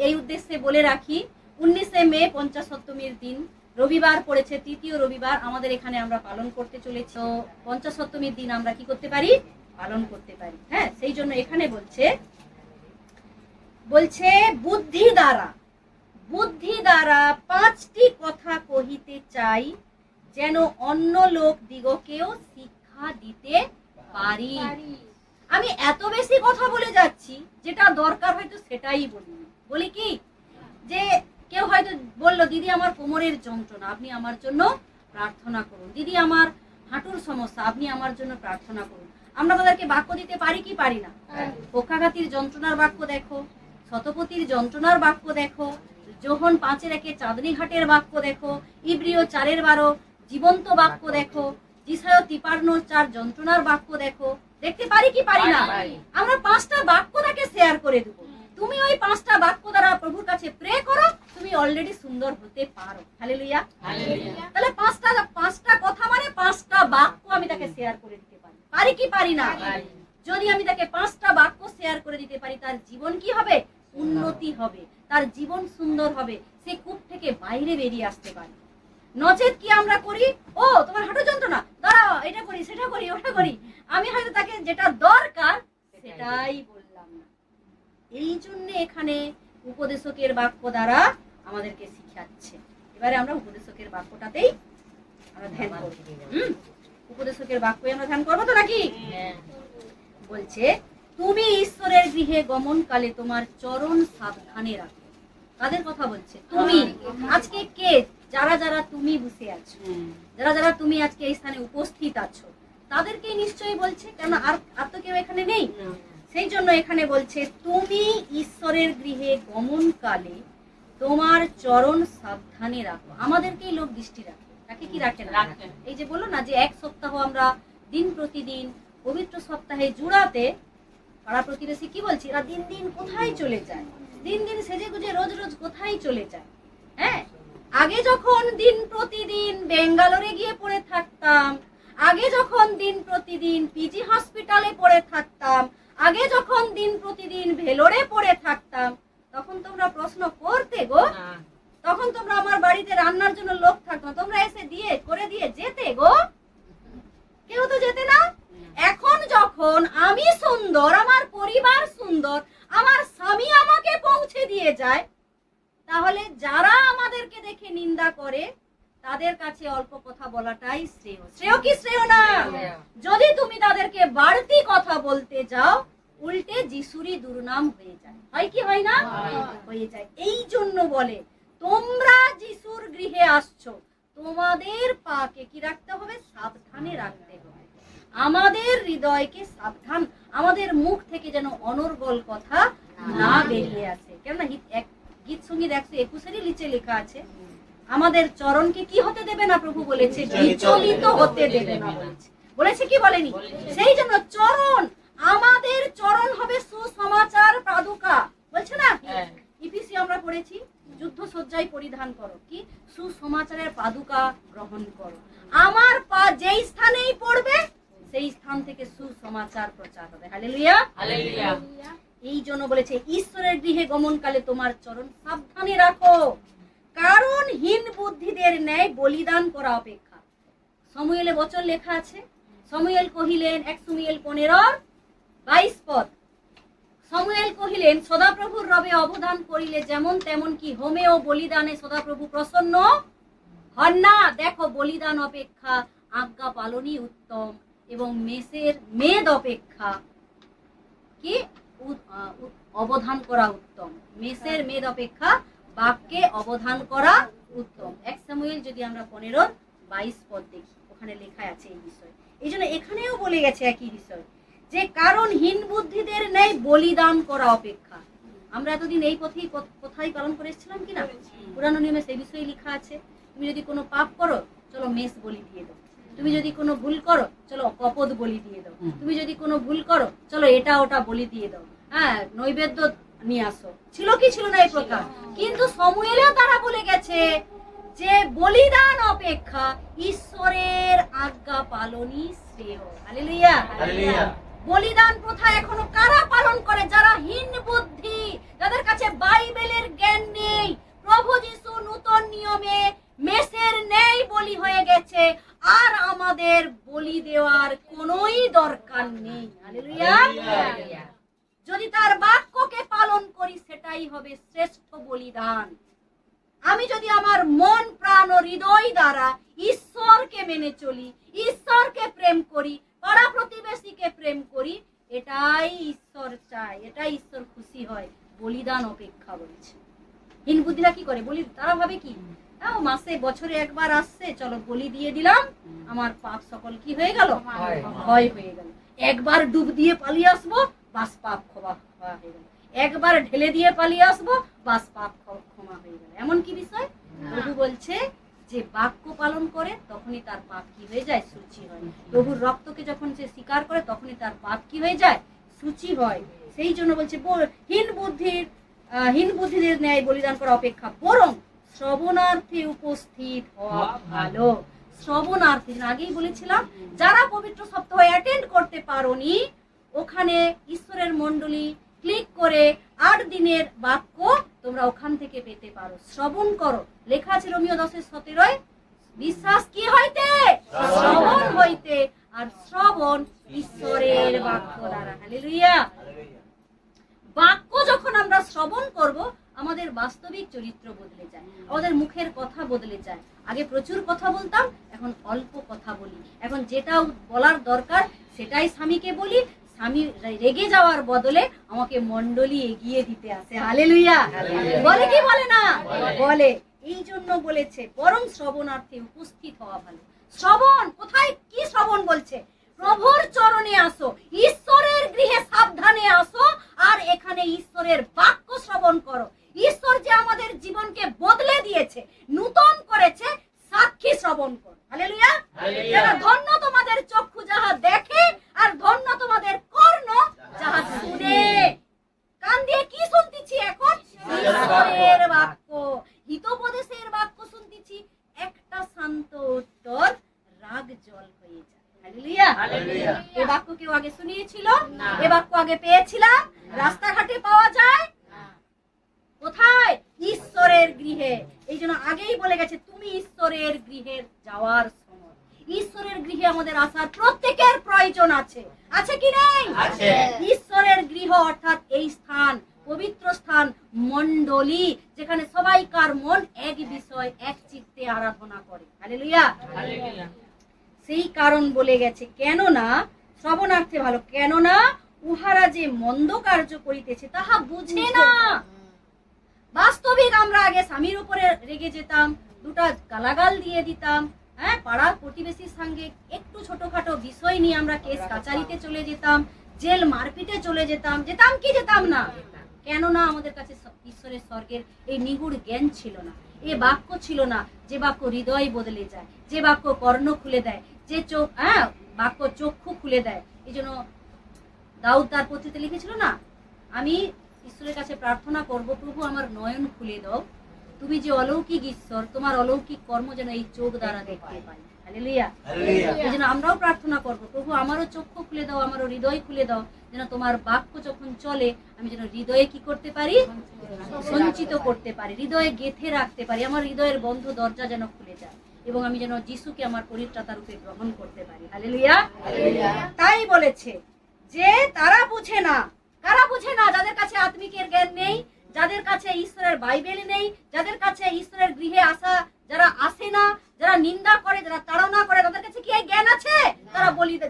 এই উদ্দেশ্যে বলে রাখি, 19শে মে পঞ্চাশত্তমীর দিন, রবিবার পড়েছে, 3য় রবিবার আমাদের এখানে আমরা পালন করতে চলেছি। তো পঞ্চাশত্তমীর দিন আমরা কি করতে পারি? পালন করতে পারি। হ্যাঁ, সেই জন্য এখানে বলছে বুদ্ধি দ্বারা 5টি কথা কহিতে চাই, যেন অন্য লোক দিগকেও শিক্ষা দিতে পারি। আমি এত বেশি কথা বলে যাচ্ছি, যেটা দরকার হয়তো সেটাই বলি কি, যে কেউ হয়তো বললো, দিদি আমার কোমরের যন্ত্রণা, আপনি আমার জন্য প্রার্থনা করুন। দিদি আমার হাঁটুর সমস্যা, আপনি আমার জন্য প্রার্থনা করুন। আমরা তাদেরকে বাক্য দিতে পারি কি পারি না? পক্ষাঘাতীর যন্ত্রণার বাক্য দেখো, শতপতির যন্ত্রণার বাক্য দেখো, যোহন 5:1 চাঁদনী ঘাটের বাক্য দেখো, ইব্রিয় 4:12 জীবন্ত বাক্য দেখো, যিশায় 53:4 যন্ত্রণার বাক্য দেখো। দেখতে পারি কি পারি না? আমরা 5টা বাক্য তাকে শেয়ার করে দেবো। তুমি ওই 5টা বাক্য দ্বারা প্রভুর কাছে প্রে করো, তুমি অলরেডি সুন্দর হতে পারো। হালেলুয়া। তাহলে 5টা কথা মানে 5টা বাক্য আমি তাকে শেয়ার করে দিতে পারি কি পারি না? যদি আমি তাকে 5টা বাক্য শেয়ার করে দিতে পারি, তার জীবন কি হবে? উন্নতি হবে, তার জীবন সুন্দর হবে, সে কূপ থেকে বাইরে বেরিয়ে আসতে পারে। নচেত কি আমরা করি, ও তোমার হাঁটু যন্ত্রণা, দাঁড়াও এটা করি সেটা করি ওটা করি, আমি হয়তো তাকে যেটা দরকার সেটাই বললাম না। এই জন্য এখানে উপদেশকের বাক্য দ্বারা আমাদেরকে শিখাচ্ছে। এবারে আমরা উপদেশকের বাক্যটাতেই আমরা ধ্যান করব। উপদেশকের বাক্যই আমরা ধ্যান করবো তো নাকি? বলছে, তুমি ঈশ্বরের গৃহে গমনকালে তোমার চরণ সাবধানে রাখো। কাদের কথা বলছে? তুমি। আজকে কে? যারা যারা তুমি বসে আছো, যারা যারা তুমি আজকে এই স্থানে উপস্থিত আছো, তাদেরকেই নিশ্চয়ই বলছে, কেন আর তো কেউ এখানে নেই। সেই জন্য এখানে বলছে, তুমি ঈশ্বরের গৃহে গমনকালে তোমার চরণ সাবধানে রাখো। আমাদেরকেই লোক দৃষ্টি রাখে, তাকে কি রাখে না? এই যে বললো না যে 1 সপ্তাহ আমরা দিন প্রতিদিন পবিত্র সপ্তাহে জুড়াতে, পাড়া প্রতিবেশী কি বলছি, এরা দিন দিন কোথায় চলে যায়, দিন দিন সেজে গুজে রোজ রোজ কোথায় চলে যায়। হ্যাঁ, আগে যখন দিন প্রতিদিন বেঙ্গালোরে গিয়ে পড়ে থাকতাম, আগে যখন দিন প্রতিদিন পিজি হসপিটালে পড়ে থাকতাম, আগে যখন দিন প্রতিদিন ভেলোরে পড়ে থাকতাম, তখন তোমরা প্রশ্ন করতে গো, তখন তোমরা আমার বাড়িতে রান্নার জন্য লোক থাকতো, তোমরা এসে করে দিয়ে যেতে গো, কেউ তো যেতে না। এখন যখন আমি সুন্দর, আমার পরিবার সুন্দর, আমার স্বামী আমাকে পৌঁছে দিয়ে যায়, তাহলে যারা আমাদেরকে দেখে নিন্দা করে তাদের কাছে অল্প কথা বলাটাই শ্রেয়। শ্রেয় কি শ্রেয় না? যদি তুমি তাদেরকে বাড়তি কথা বলতে যাও, উল্টে যিশুরই দুর্নাম হয়ে যায়। হয় কি হয় না? হয়ে যায়। এই জন্য বলে, তোমরা যিশুর গৃহে আসছো, তোমাদের পাকে কি রাখতে হবে? সাবধানে রাখতে হবে। আমাদের হৃদয়কে সাবধান, আমাদের মুখ থেকে যেন অনর্গল কথা না বেরিয়ে আসে। কেননা গীত সঙ্গীত 121 নিচে লেখা আছে, আমাদের চরণকে কি হতে দেবে না? প্রভু বলেছে বিচলিত হতে দেবে না। বলেছে কি বলেনি? সেই জন্য চরণ, আমাদের চরণ হবে সুসমাচার পাদুকা। বলছে না, ইপিসি আমরা পড়েছি, যুদ্ধ সজ্জায় পরিধান করো, কি সুসমাচারের পাদুকা গ্রহণ করো। আমার পা যেই স্থানেই পড়বে, সেই স্থান থেকে সুসমাচার প্রচার হবে। Hallelujah, hallelujah. এই জন্য বলেছে ঈশ্বরের গৃহে গমনকালে তোমার চরণ সাবধানে রাখো, কারণ হীন বুদ্ধিদের ন্যায় বলিদান করা অপেক্ষা। সমুয়েলে বচন লেখা আছে। সমুয়েল কহিলেন 1 সমুয়েল 15:22 পদ। সমুয়েল কহিলেন সদাপ্রভুর রবে অবদান করিলে যেমন তেমন কি হোমে ও বলিদানে সদাপ্রভু প্রসন্ন হন না। দেখো, বলিদান অপেক্ষা আজ্ঞা পালনই উত্তম, এবং মেষের মেদ অপেক্ষা কি অবধান করা উত্তম। মেষের মেদ অপেক্ষা বাক্যে অবধান করা উত্তম। 1 সমুয়েল যদি আমরা 15:22 পদ দেখি, ওখানে লেখা আছে এই বিষয়। এই জন্য এখানেও বলে গেছে একই বিষয়, যে কারণ হীন বুদ্ধিদের ন্যায় বলিদান করা অপেক্ষা। আমরা এতদিন এই পথেই কোথায় পালন করে এসেছিলাম কিনা? পুরানো নিয়মে সেই বিষয়ে লেখা আছে। তুমি যদি কোনো পাপ করো, চলো মেষ বলি দিয়ে দাও। তুমি যদি কোনো ভুল করো, চলো কপদ বলি দিয়ে দাও। তুমি যদি কোনো ভুল করো, চলো এটা ওটা বলি দিয়ে দাও, হ্যাঁ, নৈবেদ্য নিয়ে আসো। ছিল কি ছিল না এই প্রকার? কিন্তু সমুয়েলেও তারা বলে গেছে যে বলিদান অপেক্ষা ঈশ্বরের আজ্ঞা পালনই শ্রেয়। Hallelujah, hallelujah. বলিদান প্রথা এখনো কারা পালন করে? যারা হীন বুদ্ধি, যাদের কাছে বাইবেলের জ্ঞান নেই। প্রভু যিশু নূতন নিয়মে মেষের ন্যায় বলি হয়ে গেছে, আর আমাদের বলি দেওয়ার কোনোই দরকার নেই। হালেলুয়া। যদি তার বাক্যকে পালন করি, সেটাই হবে শ্রেষ্ঠ বলিদান। আমি যদি আমার মন প্রাণ ও হৃদয় দ্বারা ঈশ্বরকে মেনে চলি, ঈশ্বরকে প্রেম করি, পাড়া প্রতিবেশীকে প্রেম করি, এটাই ঈশ্বর চায়, এটাই ঈশ্বর খুশি হয়। বলিদান অপেক্ষা বলছে। হীন বুদ্ধিরা কি করে? বলি তারা ভাবে কি, মাসে বছরে একবার আসছে, চলো বলি দিয়ে দিলাম, আমার পাপ সকল কি হয়ে গেল? ক্ষয় হয়ে গেল। একবার ডুব দিয়ে পালিয়ে আসবো, বাস পাপ ক্ষমা হয়ে গেল। একবার ঢেলে দিয়ে পালিয়ে আসবো, বাস পাপ ক্ষমা হয়ে গেল। এমন কি বিষয়? প্রভু বলছে যে বাক্য পালন করে তখনই তার পাপ কি হয়ে যায়? সূচি হয়। প্রভুর রক্তকে যখন সে স্বীকার করে, তখনই তার পাপ কি হয়ে যায়? সূচি হয়। সেই জন্য বলছে হীন বুদ্ধিদের ন্যায় বলিদান করা অপেক্ষা বরং শ্রবণার্থে উপস্থিত হওয়া ভালো। শ্রবণার্থে, আগেই বলেছিলাম, যারা পবিত্র সপ্তাহ অ্যাটেন্ড করতে পারোনি, ওখানে ঈশ্বরের মণ্ডলী ক্লিক করে 8 দিনের বাক্য তোমরা ওখান থেকে পেতে পারো। শ্রবণ করো। লেখা আছে রোমিও 10:17, বিশ্বাস কি হইতে? শ্রবণ হইতে, আর শ্রবণ ঈশ্বরের বাক্য দ্বারা। হালেলুয়া। বাক্য যখন আমরা শ্রবণ করব, আমাদের বাস্তবিক চরিত্র বদলে যায়, আমাদের মুখের কথা বদলে যায়। আগে প্রচুর কথা বলতাম, এখন অল্প কথা বলি। এখন যেটা বলার দরকার সেটাই স্বামীকে বলি। স্বামী রেগে যাওয়ার বদলে আমাকে মণ্ডলী এগিয়ে দিতে আসে। হালেলুয়া। বলে কি বলে না? বলে। এই জন্য বলেছে বরং শ্রবণার্থে উপস্থিত হওয়া ভালো। শ্রবণ কোথায়? কি শ্রবণ বলছে? প্রভুর চরণে আসো, ঈশ্বরের গৃহে সাবধানে আসো, আর এখানে ঈশ্বরের বাক্য শ্রবণ করো। ঈশ্বর যে আমাদের জীবনকে বদলে দিয়েছে, নূতন করেছে, সাক্ষী শ্রবণ করো। হালেলুয়া। ধন্য তোমাদের চক্ষু যাহা দেখে, আর ধন্য তোমাদের কর্ণ যাহা শুনে। কান দিয়ে কি শুনতেছি এখন? ঈশ্বরের বাক্য, হিতোপদেশের বাক্য শুনতেছি। একটা শান্ত উত্তর রাগ জল হয়ে যায়। হালেলুয়া। এ বাক্য কেউ আগে শুনিয়েছিল? এ বাক্য আগে পেয়েছিলাম? রাস্তাঘাটে পাওয়া যায়? কোথায়? ঈশ্বরের গৃহে। এই জন্য আগেই বলে গেছে তুমি ঈশ্বরের গৃহে যাওয়ার সময়। ঈশ্বরের গৃহে আমাদের আসার প্রত্যেকের প্রয়োজন আছে। আছে কি নেই? ঈশ্বরের গৃহ অর্থাৎ এই স্থান, পবিত্র স্থান, মণ্ডলী, যেখানে সবাইকার মন এক বিষয়, এক চিত্তে আরাধনা করে। হালেলুয়া। সেই কারণ বলে গেছে, কেননা শ্রবণার্থে ভালো, কেননা উহারা যে মন্দ কার্য করিতেছে তাহা বুঝে না। বাস্তবিক আমরা আগে স্বামীর উপরে রেগে যেতাম, দুটা গালাগাল দিয়ে দিতাম, হ্যাঁ, পাড়া প্রতিবেশীর সঙ্গে একটু ছোটখাটো বিষয় নিয়ে আমরা কেস কাচারিতে চলে যেতাম, জেল মারপিটে চলে যেতাম। যেতাম কি যেতাম না? কেননা আমাদের কাছে ঈশ্বরের স্বর্গের এই নিগুড় জ্ঞান ছিল না, এ বাক্য ছিল না, যে বাক্য হৃদয় বদলে যায়, যে বাক্য কর্ণ খুলে দেয়, যে চোখ, বাক্য চক্ষু খুলে দেয়। এই জন্য দাউদ তার পত্রিতে লিখেছিল না, আমি ঈশ্বরের কাছে প্রার্থনা করব, প্রভু আমার নয়ন খুলে দাও, তুমি যে অলৌকিক ঈশ্বর, তোমার অলৌকিক কর্ম যেন এই চোখ দ্বারা দেখতে পাই। হালেলুয়া। এই জন্য আমরাও প্রার্থনা করবো, প্রভু আমারও চক্ষু খুলে দাও, আমারও হৃদয় খুলে দাও, যেন তোমার বাক্য যখন চলে আমি যেন হৃদয়ে কি করতে পারি, সঞ্চিত করতে পারি, হৃদয়ে গেঁথে রাখতে পারি, আমার হৃদয়ের বন্ধ দরজা যেন খুলে যায় এবং আমি যেন যিশুকে আমার পরিত্রাতা রূপে গ্রহণ করতে পারি। হালেলুয়া। তাই বলেছে যে তারা বুঝে না। কারা বুঝে না? যাদের কাছে আত্মিকের জ্ঞান নেই, যাদের কাছে ঈশ্বরের বাইবেল নেই, যাদের কাছে ঈশ্বরের গৃহে আসা যারা আসে না, যারা নিন্দা করে, যারা তাড়না করে, তাদের কাছে কি এই জ্ঞান আছে? তারা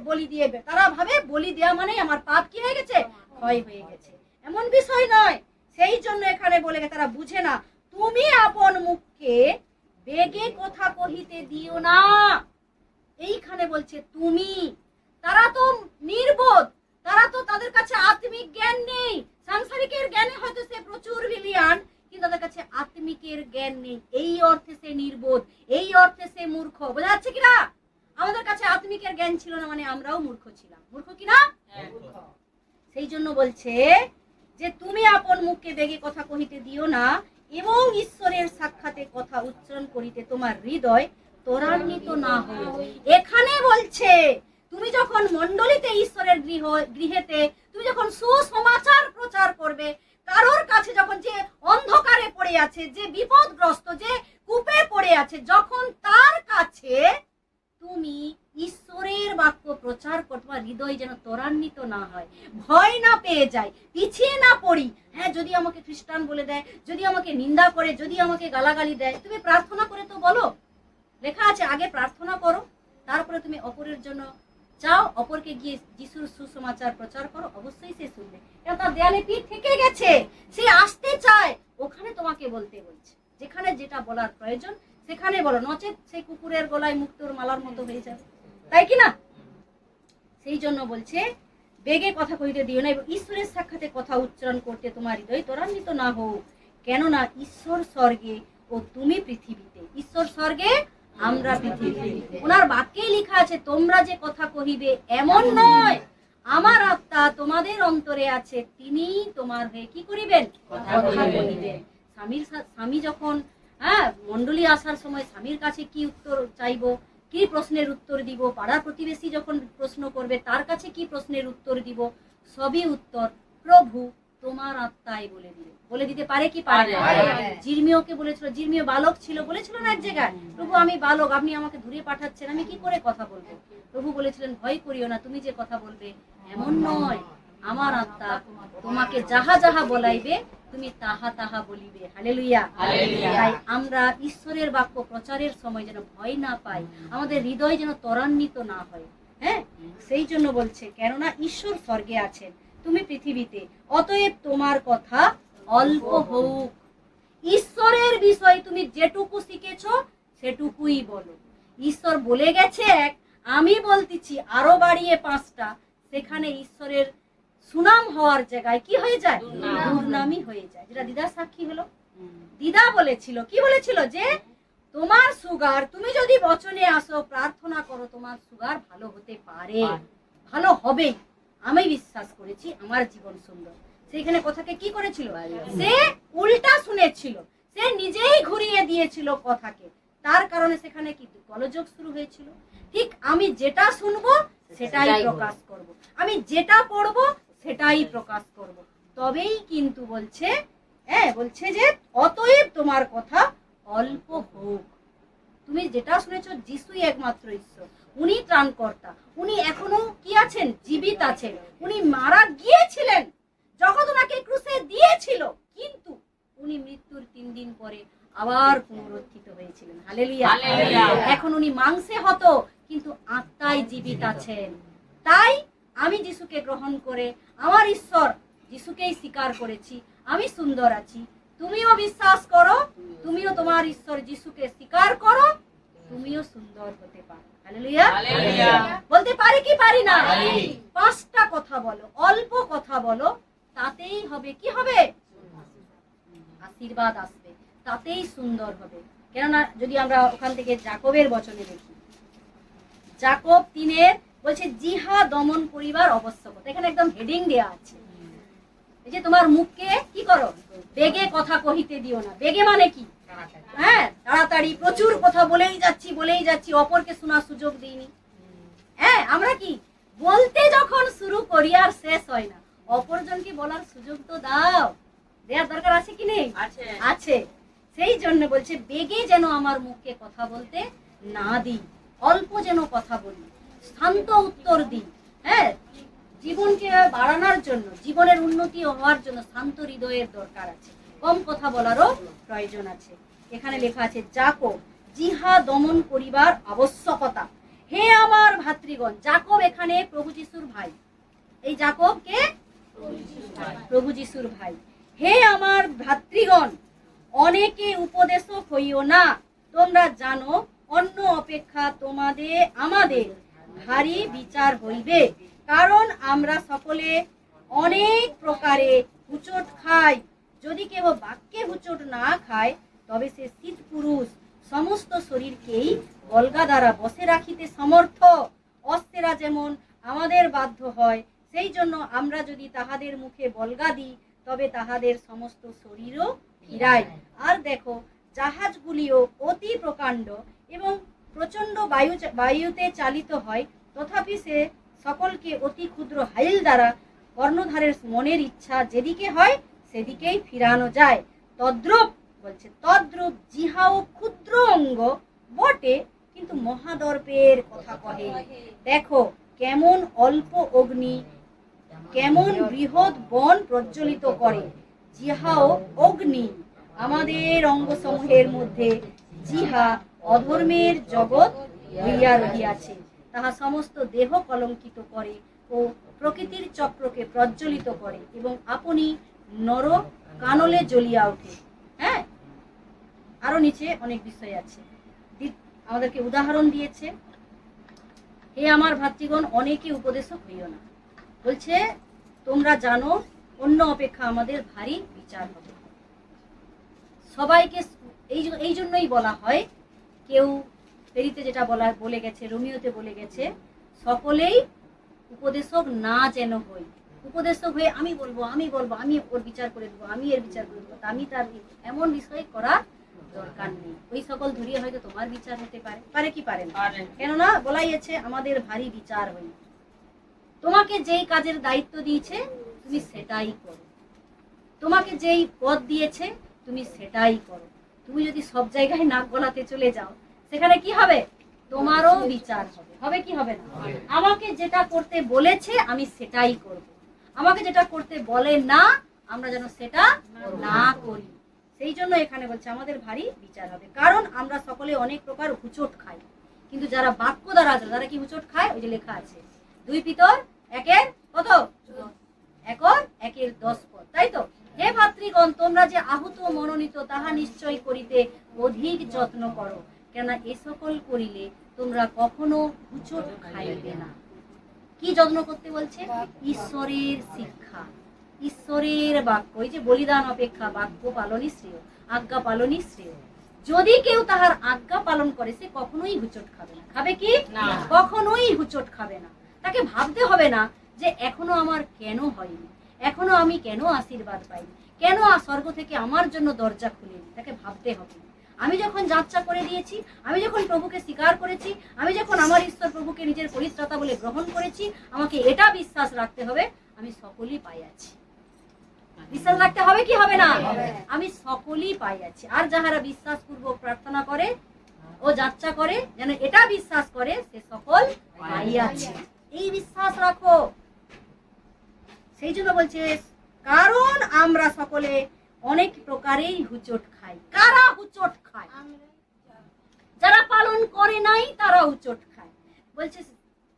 বলি দিয়ে, তারা ভাবে বলি দেওয়া মানে আমার পাপ কি হয়ে গেছে, ক্ষয় হয়ে গেছে। এমন বিষয় নয়। সেই জন্য এখানে বলে গেছে তারা বুঝে না। তুমি আপন মুখকে বেগে কথা কহিতে দিও না। এইখানে বলছে তুমি। তারা তো নির্বোধ, তারা তো, তাদের কাছে আত্মিক জ্ঞান নেই। সাংসারিকের জ্ঞানে হয়তো সে প্রচুর বিলিয়ান, কিন্তু তাদের কাছে আত্মিকের জ্ঞান নেই। এই অর্থে সে নির্বোধ, এই অর্থে সে মূর্খ। বোঝা যাচ্ছে কিনা? আমাদের কাছে আত্মিকের জ্ঞান ছিল না মানে আমরাও মূর্খ ছিলাম। মূর্খ কিনা? সেই জন্য বলছে যে তুমি আপন মুখকে বেগে কথা কহিতে দিও না এবং ঈশ্বরের সাক্ষাতে কথা উচ্চারণ করিতে তোমার হৃদয় ত্বরান্বিত না হয়। এখানে বলছে তুমি যখন মণ্ডলীতে, ঈশ্বরের গৃহেতে তুমি যখন সুসমাচার প্রচার করবে, কারোর কাছে যখন যে অন্ধকারে পড়ে আছে, যে বিপদগ্রস্ত, যে কূপে পড়ে আছে, যখন তার কাছে তুমি ঈশ্বরের বাক্য প্রচার কর, তোমার হৃদয় যেন ত্বরান্বিত না হয়, ভয় না পেয়ে যায়, পিছিয়ে না পড়ি। হ্যাঁ, যদি আমাকে খ্রিস্টান বলে দেয়, যদি আমাকে নিন্দা করে, যদি আমাকে গালাগালি দেয়, তুমি প্রার্থনা করে তো বলো। লেখা আছে আগে প্রার্থনা করো, তারপরে তুমি অপরের জন্য চাও, অপরকে গিয়ে যিশুর সুসমাচার প্রচার করো, অবশ্যই সে শুনবে। কারণ তার দেয়ালে পিঠ থেকে গেছে, সে আসতে চায়। ওখানে তোমাকে বলতে বলছে, যেখানে যেটা বলার প্রয়োজন সেখানে বলো, নচেত সেই কুকুরের গলায় মুক্তোর মালার মতো হয়ে যাবে। তাই কি না? সেই জন্য বলছে বেগে কথা কইতে দিও না এবং ঈশ্বরের সাক্ষাতে কথা উচ্চারণ করতে তোমার হৃদয় ত্বরান্বিত না হোক, কেননা ঈশ্বর স্বর্গে ও তুমি পৃথিবীতে। ঈশ্বর স্বর্গে, আমরা পৃথিবীতে। ওনার বাক্যে লেখা আছে তোমরা যে কথা কহিবে এমন নয়, আমার আত্মা তোমাদের অন্তরে আছে, তিনি তোমার হয়ে কি করিবেন, কথা বলিবেন। স্বামী যখন মণ্ডলী আসার সময় স্বামীর কাছে কি উত্তর চাইবো, কি প্রশ্নের উত্তর দিব, পাড়ার প্রতিবেশী যখন প্রশ্ন করবে তার কাছে কি প্রশ্নের উত্তর দিব, সবই উত্তর প্রভু তোমার আত্মায় বলে দিতে পারে কি পারে না? জিরমিয়াকে বলেছিল, জিরমিয়া বালক ছিল, বলেছিল না এক জায়গায়, প্রভু আমি বালক, আপনি আমাকে দূরে পাঠাচ্ছেন, আমি কি করে কথা বলবো? প্রভু বলেছিলেন ভয় করিও না, তুমি যে কথা বলবে এমন নয়, আমার আত্মা তোমাকে যাহা যাহা বলাইবে তুমি তাহা তাহা বলিবে। হালেলুয়া। তাই আমরা ঈশ্বরের বাক্য প্রচারের সময় যেন ভয় না পাই, আমাদের হৃদয় যেন ত্বরান্বিত না হয়। হ্যাঁ, সেই জন্য বলছে কেননা ঈশ্বর স্বর্গে আছেন, তুমি পৃথিবীতে, অতএব তোমার কথা অল্প হোক। ঈশ্বরের বিষয় তুমি যেটুকু শিখেছো সেটুকুই বলো। ঈশ্বর বলে গেছে এক, আমি বলতেছি আরো বাড়িয়ে 5টা, সেখানে ঈশ্বরের সুনাম হওয়ার জায়গায় কি হয়ে যায়, দুর্নামই হয়ে যায়। যেটা দিদার সাক্ষী হলো, দিদা বলেছিল, কি বলেছিল, যে তোমার সুগার, তুমি যদি বচনে আসো, প্রার্থনা করো, তোমার সুগার ভালো হতে পারে, ভালো হবে, আমি বিশ্বাস করেছি, আমার জীবন সুন্দর। সেইখানে কথাকে কি করেছিল, সে উল্টা শুনেছিল, সে নিজেই ঘুরিয়ে দিয়েছিল কথাকে, তার কারণে সেখানে কি গোলযোগ শুরু হয়েছিল। ঠিক আমি যেটা শুনবো সেটাই প্রকাশ করব, আমি যেটা পড়বো সেটাই প্রকাশ করব, তবেই কিন্তু বলছে, বলছে যে অতএব তোমার কথা অল্প হোক। তুমি যেটা শুনেছো, যিশুই একমাত্র ঈশ্বর, উনি ত্রাণকর্তা, উনি এখনো কি আছেন, জীবিত আছেন। উনি মারা গিয়েছিলেন, জগৎ ওনাকে ক্রুশে দিয়েছিল, কিন্তু উনি মৃত্যুর 3 দিন পরে আবার পুনরুত্থিত হয়েছিলেন। হালেলুয়া। এখন উনি মাংসে হতো, কিন্তু আত্মায় জীবিত আছেন। তাই আমি যিশুকে গ্রহণ করে আমার ঈশ্বর যিশুকেই স্বীকার করেছি, আমি সুন্দর আছি। তুমিও বিশ্বাস করো, তুমিও তোমার ঈশ্বর যিশুকে স্বীকার করো, তুমিও সুন্দর হতে পারো। হালেলুয়া। বলতে পারি কি পারি না? 5টা কথা বলো, অল্প কথা বলো, তাতেই হবে কি হবে, আশীর্বাদ আসবে, তাতেই সুন্দর হবে। কেননা যদি আমরা ওখান থেকে যাকবের বচনে দেখি, যাকব 3 বলছে জিহা দমন করিবার আবশ্যকতা, এখানে একদম হেডিং দেয়া আছে। এই যে তোমার মুখকে কি করো, বেগে কথা কহিতে দিও না। বেগে মানে কি? হ্যাঁ, তাড়াতাড়ি প্রচুর কথা বলেই যাচ্ছি, অপরকে শোনার সুযোগ দিইনি। হ্যাঁ, আমরা কি বলতে যখন শুরু করি আর শেষ হয় না, অপরজনকে বলার সুযোগ তো দাও, দেওয়ার দরকার আছে কি নেই? আছে। সেই জন্য বলছে বেগে যেন আমার মুখকে কথা বলতে না দিই, অল্প যেন কথা বলি, শান্ত উত্তর দিই। হ্যাঁ, জীবনকে বাড়ানোর জন্য, জীবনের উন্নতি হওয়ার জন্য শান্ত হৃদয়ের দরকার আছে, কম কথা বলারও প্রয়োজন আছে। এখানে লেখা আছে যাকব জিহা দমন করিবার আবশ্যকতা। হে আমার ভাতৃগণ, যাকব এখানে প্রভু যিশুর ভাই। এই যাকব কে? প্রভু যিশুর ভাই। হে আমার ভাতৃগণ, অনেকে উপদেশক হইও না, তোমরা জানো অন্য অপেক্ষা আমাদের ভারী বিচার হইবে। কারণ আমরা সকলে অনেক প্রকারে হুঁচট খাই। যদি কেউ বাক্যে হুঁচট না খায়, তবে সে শীত পুরুষ, সমস্ত শরীরকেই বল্গা দ্বারা বসে রাখিতে সমর্থ। অস্ত্রেরা যেমন আমাদের বাধ্য হয়, সেই জন্য আমরা যদি তাহাদের মুখে বল্গা দিই, তবে তাহাদের সমস্ত শরীরও ফিরায়। আর দেখো, জাহাজগুলিও অতি প্রকাণ্ড এবং প্রচণ্ড বায়ুতে চালিত হয়, তথাপি সে সকলকে অতি ক্ষুদ্র হাইল দ্বারা কর্ণধারের মনের ইচ্ছা যেদিকে হয় সেদিকেই ফিরানো যায়। তদ্রূপ বলছে, তদ্রূপ জিহাও ক্ষুদ্র অঙ্গ বটে, কিন্তু মহাদর্পের কথা কহে। দেখো কেমন অল্প অগ্নি কেমন বৃহৎ বন প্রজ্বলিত করে। জিহাও অগ্নি, আমাদের অঙ্গসমূহের মধ্যে জিহা অধর্মের জগৎ হইয়া রহিয়াছে, তাহা সমস্ত দেহ কলঙ্কিত করে ও প্রকৃতির চক্রকে প্রজ্বলিত করে এবং আপনি নর কানলে জ্বলিয়া ওঠে। হ্যাঁ, আরো নিচে অনেক বিষয় আছে, আমাদেরকে উদাহরণ দিয়েছে। হে আমার ভাতৃগণ, অনেকে উপদেশক হইও না, বলছে তোমরা জানো অন্য অপেক্ষা আমাদের ভারী বিচার হবে। সবাইকে এই জন্যই বলা হয়, কেউ ফেরিতে যেটা বলে গেছে, রোমিওতে বলে গেছে, সকলেই উপদেশক না যেন হই। উপদেশক হয়ে আমি বলবো, আমি ওর বিচার করে দেবো, আমি এর বিচার করে দেবো, আমি তার, এমন বিষয় করা দরকার নেই। ওই সকল ধরিয়ে হয়তো তোমার বিচার হতে পারে কি পারে না? কেননা বলাই আছে আমাদের ভারী বিচার হই। তোমাকে যেই কাজের দায়িত্ব দিয়েছে তুমি সেটাই করো, তোমাকে যেই পদ দিয়েছে তুমি সেটাই করো। তুমি যদি সব জায়গায় নাক গলাতে চলে যাও, সেখানে কি হবে? তোমারও বিচার হবে কি হবে না? আমাকে যেটা করতে বলেছে আমি সেটাই করব, আমাকে যেটা করতে বলে না আমরা যেন সেটা না করি। সেই জন্য এখানে বলছে আমাদের ভারী বিচার হবে, কারণ আমরা সকলে অনেক প্রকার হুঁচট খাই। কিন্তু যারা বাক্য দ্বারা তারা কি হুঁচট খায়? ওই যে লেখা আছে 2 পিতর 1 কত? 1 10 পদ, তাই তো? হে ভাতৃগণ, তোমরা যে আহুত মনোনীত তাহা নিশ্চয় করিতে অধিক যত্ন করো, কেন এ সকল করিলে তোমরা কখনো হুঁচট খাইবে না। কি যত্ন করতে বলছে? ঈশ্বরের শিক্ষা, ঈশ্বরের বাক্য। এই যে বলিদান অপেক্ষা বাক্য পালনই শ্রেয়, আজ্ঞা পালনই শ্রেয়। যদি কেউ তাহার আজ্ঞা পালন করে সে কখনোই হুঁচট খাবে না। খাবে কি? কখনোই হুঁচট খাবে না। তাকে ভাবতে হবে না যে এখনো আমার কেন হয়নি, এখনো আমি কেন আশীর্বাদ পাইনি, কেন স্বর্গ থেকে আমার জন্য দরজা খুলেনি। তাকে ভাবতে হবে আমি যখন যাত্রা করে দিয়েছি, আমি যখন প্রভুকে স্বীকার করেছি, আমি যখন আমার ঈশ্বর প্রভুকে নিজের পরিত্রাতা বলে গ্রহণ করেছি, আমাকে এটা বিশ্বাস রাখতে হবে আমি সকলই পাই আছি। বিশ্বাস রাখতে হবে কি হবে না? আমি সকলই পাই আছি। আর যাহারা বিশ্বাস পূর্বক প্রার্থনা করে ও যাত্রা করে, যেন এটা বিশ্বাস করে সে সকল পাই আছে। এই বিশ্বাস রাখো। সেই জন্য বলছে কারণ আমরা সকলে অনেক প্রকারেই হুঁচট খাই। কারা হুঁচট খায়? যারা পালন করে নাই তারা হুঁচট খায়। বলছে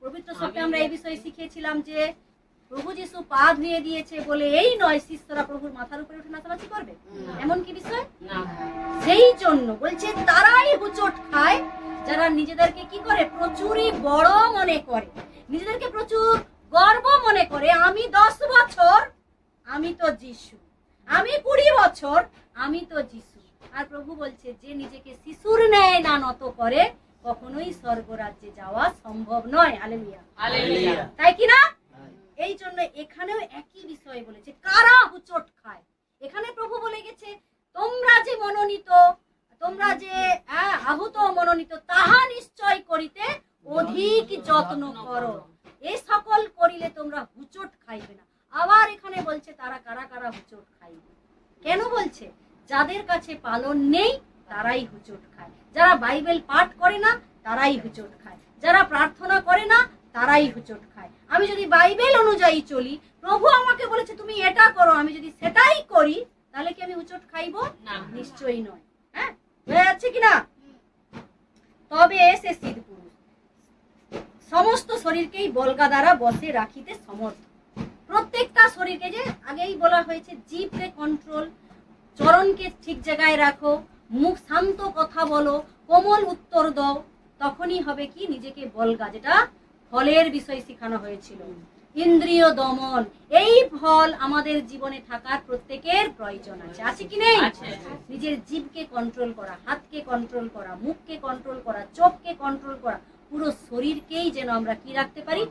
পবিত্র শাস্ত্রে আমরা এই বিষয়ে শিখেছিলাম যে প্রভু যিশু পা ধুয়ে দিয়েছে বলে এই নয় শিষ্যরা প্রভুর মাথার উপরে উঠে নাচানাচি করবে, এমন কি বিষয় না। সেই জন্য বলছে তারাই হুঁচট খায় যারা নিজেদেরকে কি করে? প্রচুরই বড় মনে করে, নিজেদেরকে প্রচুর গর্ব মনে করে। আমি 10 বছর আমি তো যিশু, আমি 20 বছর আমি তো যিশু। আর প্রভু বলছে যে নিজেকে শিশুর ন্যায় না নত করে কখনোই স্বর্গ রাজ্যে যাওয়া সম্ভব নয়। Hallelujah, hallelujah. তাই কি না? এই জন্য এখানেও একই বিষয় বলেছে, কারা হুচট খায়। এখানে প্রভু বলে গেছে তোমরা যে মনোনীত, তোমরা যে আহুত মনোনীত, তাহা নিশ্চয় করিতে অধিক যত্ন করো, এই সকল করিলে তোমরা হুচট খাইবে না। আবার এখানে বলছে তারা কারা কারা হুচট খাইবে। কেন বলছে? যাদের কাছে পালন নেই তারাই হুচট খায়, যারা বাইবেল পাঠ করে না তারাই হুচট খায়, যারা প্রার্থনা করে না তারাই হুচট খায়। আমি যদি বাইবেল অনুযায়ী চলি, প্রভু আমাকে বলেছে তুমি এটা করো, আমি যদি সেটাই করি, তাহলে কি আমি হুচট খাইবো? নিশ্চয়ই নয়। হ্যাঁ, হয়ে যাচ্ছে কিনা? তবে সে সিদ্ধ পুরুষ সমস্ত শরীরকেই বলগা দ্বারা বসে রাখিতে সমর্থ। প্রত্যেকটা শরীরকে, যে আগেই বলা হয়েছে, জিভকে কন্ট্রোল, চরণকে ঠিক জায়গায় রাখো, মুখ শান্ত কথা বলো, কোমল উত্তর দাও, তখনই হবে কি নিজেকে বলগা, যেটা ফলের বিষয় শেখানো হয়েছিল। ইন্দ্রিয় দমন, এই ফল আমাদের জীবনে থাকার প্রত্যেকের প্রয়োজন আছে, আছে কি নেই? নিজের জিভকে কন্ট্রোল করা, হাতকে কন্ট্রোল করা, মুখকে কন্ট্রোল করা, চোখকে কন্ট্রোল করা, পুরো শরীরকেই যেন আমরা কি রাখতে পারি?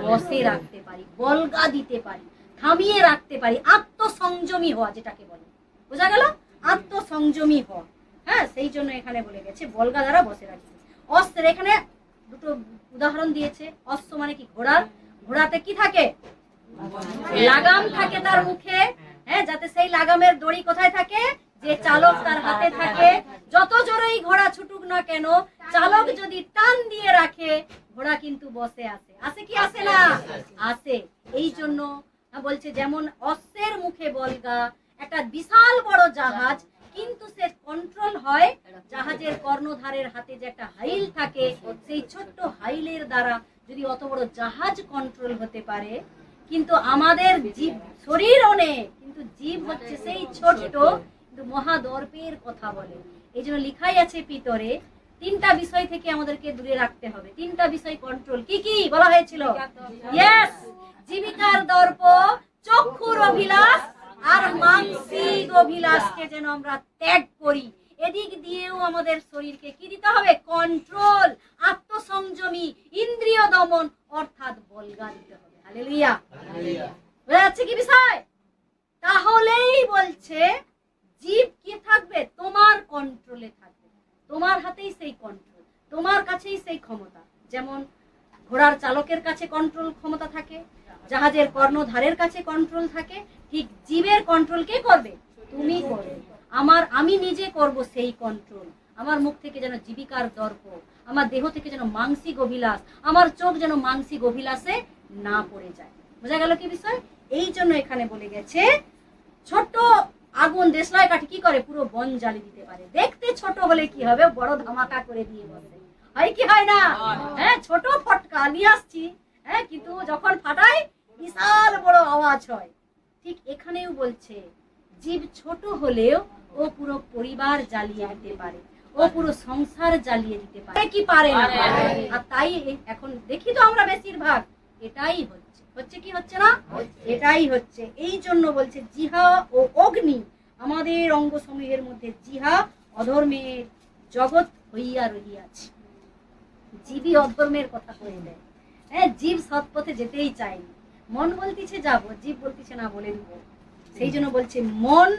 বসে রাখতে পারি, বলগা দিতে পারি, থামিয়ে রাখতে পারি, আত্মসংযমী হওয়া যেটাকে বলে। বোঝা গেল? আত্মসংযমী হওয়া। হ্যাঁ, সেই জন্য এখানে বলে গেছে বলগা দ্বারা বসে রাখতে। অস্ত্র, এখানে দুটো উদাহরণ দিয়েছে। অস্ত্র মানে কি? ঘোড়ার, ঘোড়াতে কি থাকে? লাগাম থাকে তার মুখে, হ্যাঁ, যাতে সেই লাগামের দড়ি কোথায় থাকে? যে চালক তার হাতে থাকে। যত জোরেই ঘোড়া ছুটুক না কেন, চালক যদি টান দিয়ে রাখে, ঘোড়া কিন্তু বসে আসে। আসে কি আসে না? আসে। এই জন্য বলছে যেমন অস্ত্রের মুখে বলগা, একটা বিশাল বড় জাহাজ কিন্তু সে কন্ট্রোল হয় জাহাজের কর্ণধারের হাতে যে একটা হাইল থাকে, সেই ছোট্ট হাইলের দ্বারা যদি অত বড় জাহাজ কন্ট্রোল হতে পারে, কিন্তু আমাদের জীব শরীর অনেক, কিন্তু জীব হচ্ছে সেই ছোট্ট, কিন্তু মহাদর্পের কথা বলে। এই জন্য লিখাই আছে ভিতরে, তিনটা বিষয় থেকে আমাদেরকে দূরে রাখতে হবে। তিনটা বিষয় কন্ট্রোল, কি কি বলা হয়েছিল? ইয়েস, জীবিকার দর্প, চক্ষুর অভিলাষ আর মানসিক অভিলাষকে যেন আমরা ত্যাগ করি। এদিক দিয়েও আমাদের শরীরকে কি দিতে হবে? কন্ট্রোল, আত্মসংযমী, ইন্দ্রিয় দমন, অর্থাৎ বলগা দিতে হবে। হালেলুয়া। বোঝা যাচ্ছে কি বিষয়? তাহলেই বলছে জীব কি থাকবে? তোমার কন্ট্রোলে থাকবে, তোমার হাতেই সেই কন্ট্রোল, তোমার কাছেই সেই ক্ষমতা। যেমন ঘোড়ার চালকের কাছে কন্ট্রোল ক্ষমতা থাকে, জাহাজের কর্ণধারের কাছে কন্ট্রোল থাকে, ঠিক জীবের কন্ট্রোল কে করবে? তুমি করবে। আমি নিজে করব সেই কন্ট্রোল। আমার মুখ থেকে যেন জীবিকার দর্প, আমার দেহ থেকে যেন মানসিক অভিলাষ, আমার চোখ যেন মানসিক অভিলাষে না পড়ে যায়। বোঝা গেল কি বিষয়? এই জন্য এখানে বলে গেছে ছোট আগুন দেশলাই কাঠি কি করে? পুরো বন জ্বালিয়ে দিতে পারে। দেখতে ছোট হলে কি হবে? বড় ধামাকা করে দিয়ে বসে, হয় কি হয় না? হ্যাঁ, ছোট ফটকা নিয়ে আসছি, হ্যাঁ, কিন্তু যখন ফাটাই বিশাল বড় আওয়াজ হয়। ঠিক এখানেও বলছে জীব ছোট হলেও ও পুরো পরিবার জ্বালিয়ে দিতে পারে, ও পুরো সংসার জ্বালিয়ে দিতে পারে, কি পারে না? আর তাই এখন দেখি তো আমরা বেশিরভাগ এটাই হচ্ছে কি হচ্ছে না? এটাই হচ্ছে। এই জন্য বলছে জিহা ও অগ্নি আমাদের অঙ্গ সমূহের মধ্যে, জিহা অধর্মের জগৎ হইয়া রহিয়াছে। জীবই অধর্মের কথা কয়ে দেয়। হ্যাঁ, জীব সৎ পথে যেতেই চায়নি, মন বলতেছে যাবো, জীব বলতেছে না, বলে দিব। সেই জন্য বলছে মন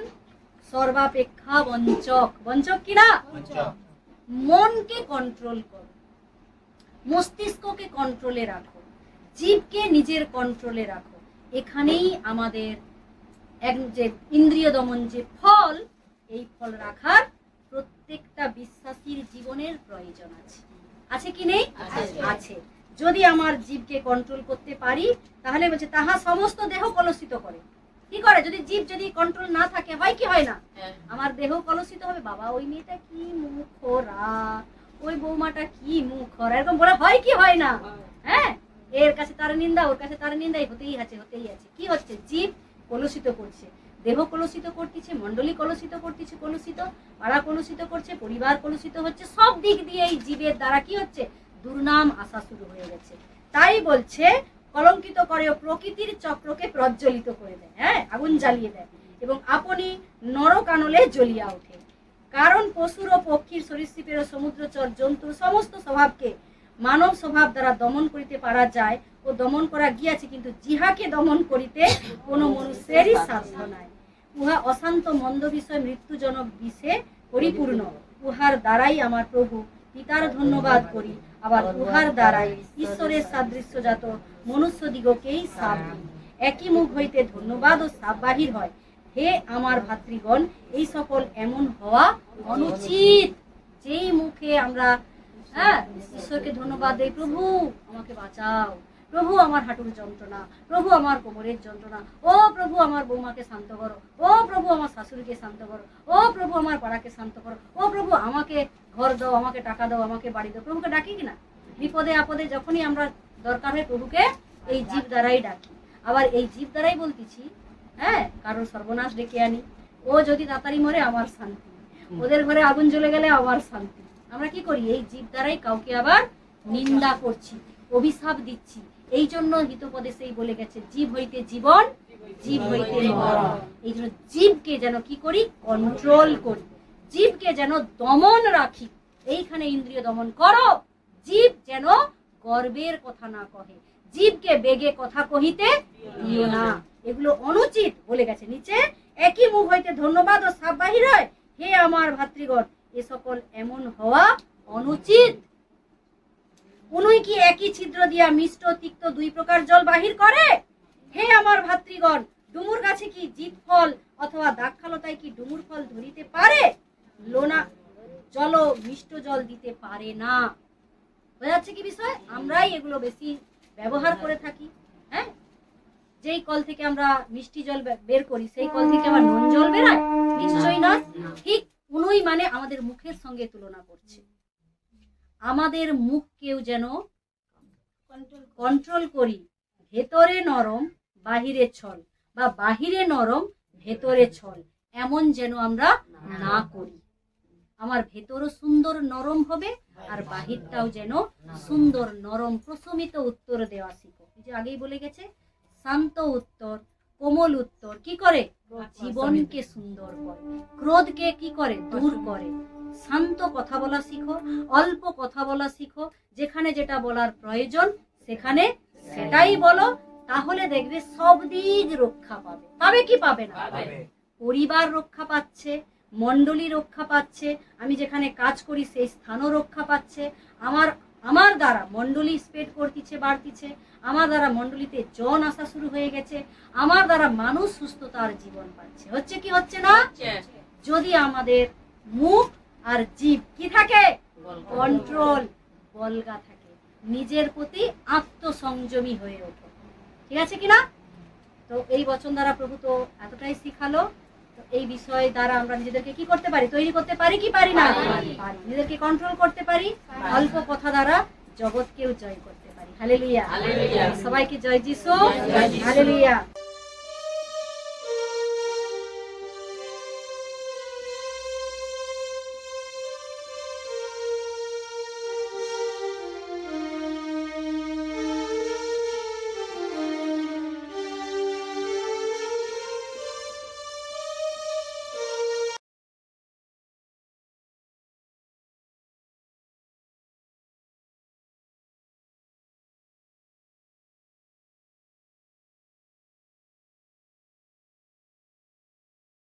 সর্বাপেক্ষা বঞ্চক। বঞ্চক কিনা? মনকে কন্ট্রোল করো, মস্তিষ্ককে কন্ট্রোলে রাখো, জীবকে নিজের কন্ট্রোলে রাখো। এখানেই আমাদের যে ইন্দ্রিয় দমন যে ফল, এই ফল রাখার প্রত্যেকটা বিশ্বাসীর জীবনের প্রয়োজন আছে। আছে কি নেই? আছে। যদি আমার জীবকে কন্ট্রোল করতে পারি, তাহলে বলছে তাহা সমস্ত দেহ কলুষিত করে। কি করে? যদি জীব যদি কন্ট্রোল না থাকে, হয় কি হয় না? আমার দেহ কলুষিত হবে। বাবা ওই মেয়েটা কি মুখ খোরা, ওই বৌমাটা কি মুখ খোরা, এরকম বলে হয় কি হয় না? হ্যাঁ, এর কাছে তার নিন্দা, ওর কাছে তার নিন্দাই হতেই আছে, হতেই আছে। কি হচ্ছে? জীব কলুষিত করছে, দেহ কলুষিত করতেছে, মন্ডলী কলুষিত করতেছে, কলুষিত পাড়া কলুষিত করছে, পরিবার কলুষিত হচ্ছে। সব দিক দিয়ে এই জীবের দ্বারা কি হচ্ছে? দুর্নাম আসা শুরু হয়ে গেছে। তাই বলছে কলঙ্কিত করে ও প্রকৃতির চক্রকে প্রজ্বলিত করে দেয়, হ্যাঁ, আগুন জ্বালিয়ে দেয়, এবং আপনি নরকানলে জ্বলিয়া ওঠে। কারণ পশুর ও পক্ষীর, সরীসৃপের ও সমুদ্রচর জন্তুর সমস্ত স্বভাবকে মানব স্বভাব দ্বারা দমন করিতে পারা যায়, ও দমন করা গিয়াছে, কিন্তু জিহাকে দমন করিতে কোনো মনুষ্যেরই সাধ্য নাই। উহা অশান্ত মন্দ বিষয় মৃত্যুজনক বিষে পরিপূর্ণ। উহার দ্বারাই আমার প্রভু পিতার ধন্যবাদ করি, আবার উহার দ্বারাই ঈশ্বরের সাদৃশ্যজাত মনুষ্যদিগকেই সাপ দিই। একই মুখ হইতে ধন্যবাদ ও সাপ বাহির হয়। হে আমার ভাতৃগণ, এই সকল এমন হওয়া অনুচিত। যেই মুখে আমরা ঈশ্বরকে ধন্যবাদ দেই, প্রভু আমাকে বাঁচাও, প্রভু আমার হাঁটুর যন্ত্রণা, প্রভু আমার কোমরের যন্ত্রণা, ও প্রভু আমার বৌমাকে শান্ত করো, ও প্রভু আমার শাশুড়িকে শান্ত করো, ও প্রভু আমার পাড়াকে শান্ত করো, ও প্রভু আমাকে ঘর দাও, আমাকে টাকা দাও, আমাকে বাড়ি দাও। প্রভুকে ডাকি কিনা? বিপদে আপদে যখনই আমরা দরকার হয় প্রভুকে এই জীব দ্বারাই ডাকি। আবার এই জীব দ্বারাই বলতেছি, কারোর সর্বনাশ ডেকে আনি, ও যদি তাড়াতাড়ি মরে আমার শান্তি, ওদের ঘরে আগুন জ্বলে গেলে আমার শান্তি। আমরা কি করি? এই জীব দ্বারাই কাউকে আবার নিন্দা করছি, অভিশাপ দিচ্ছি। এই জন্য হিতোপদেশেই বলে গেছে, জীব হইতে জীবন, জীব হইতে মরণ। এই জন্য জীবকে যেন কি করি? কন্ট্রোল করি, জীবকে যেন দমন রাখি। এইখানে ইন্দ্রিয় দমন করো, জীব যেন গর্বের কথা না কহে, জীবকে বেগে কথা কহিতে দিও না। এগুলো অনুচিত বলে গেছে নিচে। একই মুখ হইতে ধন্যবাদ ও সাপ বাহির হয়। হে আমার ভাতৃগণ, এ সকল এমন হওয়া অনুচিত। উনুই কি একই ছিদ্র দিয়া মিষ্ট তিক্ত দুই প্রকার জল বাহির করে? হে আমার ভাতৃগণ, ডুমুর গাছে কি জিত ফল অথবা দাক্ষালতায় কি ডুমুর ফল ধরিতে পারে? লোনা জল মিষ্ট জল দিতে পারে না। বোঝা যাচ্ছে কি বিষয়? আমরাই এগুলো বেশি ব্যবহার করে থাকি। যেই কল থেকে আমরা মিষ্টি জল বের করি, সেই কল থেকে আবার নুন জল বেরোয়? নিশ্চয়ই না। ঠিক উনুই মানে আমাদের মুখের সঙ্গে তুলনা করছে। আমাদের মুখকেও যেন কন্ট্রোল করি। ভেতরে নরম বাহিরে ছল, বা বাহিরে নরম ভেতরে ছল, এমন যেন আমরা না করি। আমার ভেতরও সুন্দর নরম হবে, আর বাহিরটাও যেন সুন্দর নরম প্রশমিত উত্তর দেওয়া শিখো। এই যে আগেই বলে গেছে, শান্ত উত্তর, কোমল উত্তর কি করে? জীবনকে সুন্দর করে, ক্রোধকে কি করে? দূর করে। শান্ত কথা বলা শিখো, অল্প কথা বলা শিখো, যেখানে যেটা বলার প্রয়োজন সেখানে সেটাই বলো। তাহলে দেখবে সব দিক রক্ষা পাবে। পাবে কি পাবে না? পরিবার রক্ষা পাচ্ছে, মণ্ডলী রক্ষা পাচ্ছে, আমি যেখানে কাজ করি সেই স্থানও রক্ষা পাচ্ছে। আমার দ্বারা মণ্ডলী স্প্রেড করতেছে, বাড়তিছে, আমার দ্বারা মণ্ডলীতে জন আসা শুরু হয়ে গেছে, আমার দ্বারা মানুষ সুস্থতার জীবন পাচ্ছে। হচ্ছে কি হচ্ছে না? যদি আমাদের মুখ আর জিভ কি থাকে? কন্ট্রোল, বলগা থাকে, নিজের প্রতি আত্মসংযমী হয়ে ওঠো। ঠিক আছে কিনা? তো এই বচন দ্বারা প্রভু তো এতটাই শিখালো। তো এই বিষয় দ্বারা আমরা নিজেদেরকে কি করতে পারি? তৈরি করতে পারি কি পারি না? পারি। নিজেদেরকে কন্ট্রোল করতে পারি, অল্প কথা দ্বারা জগৎকেও জয় করতে পারি। হালেলুয়া। সবাইকে জয় যিশু। হালেলুয়া।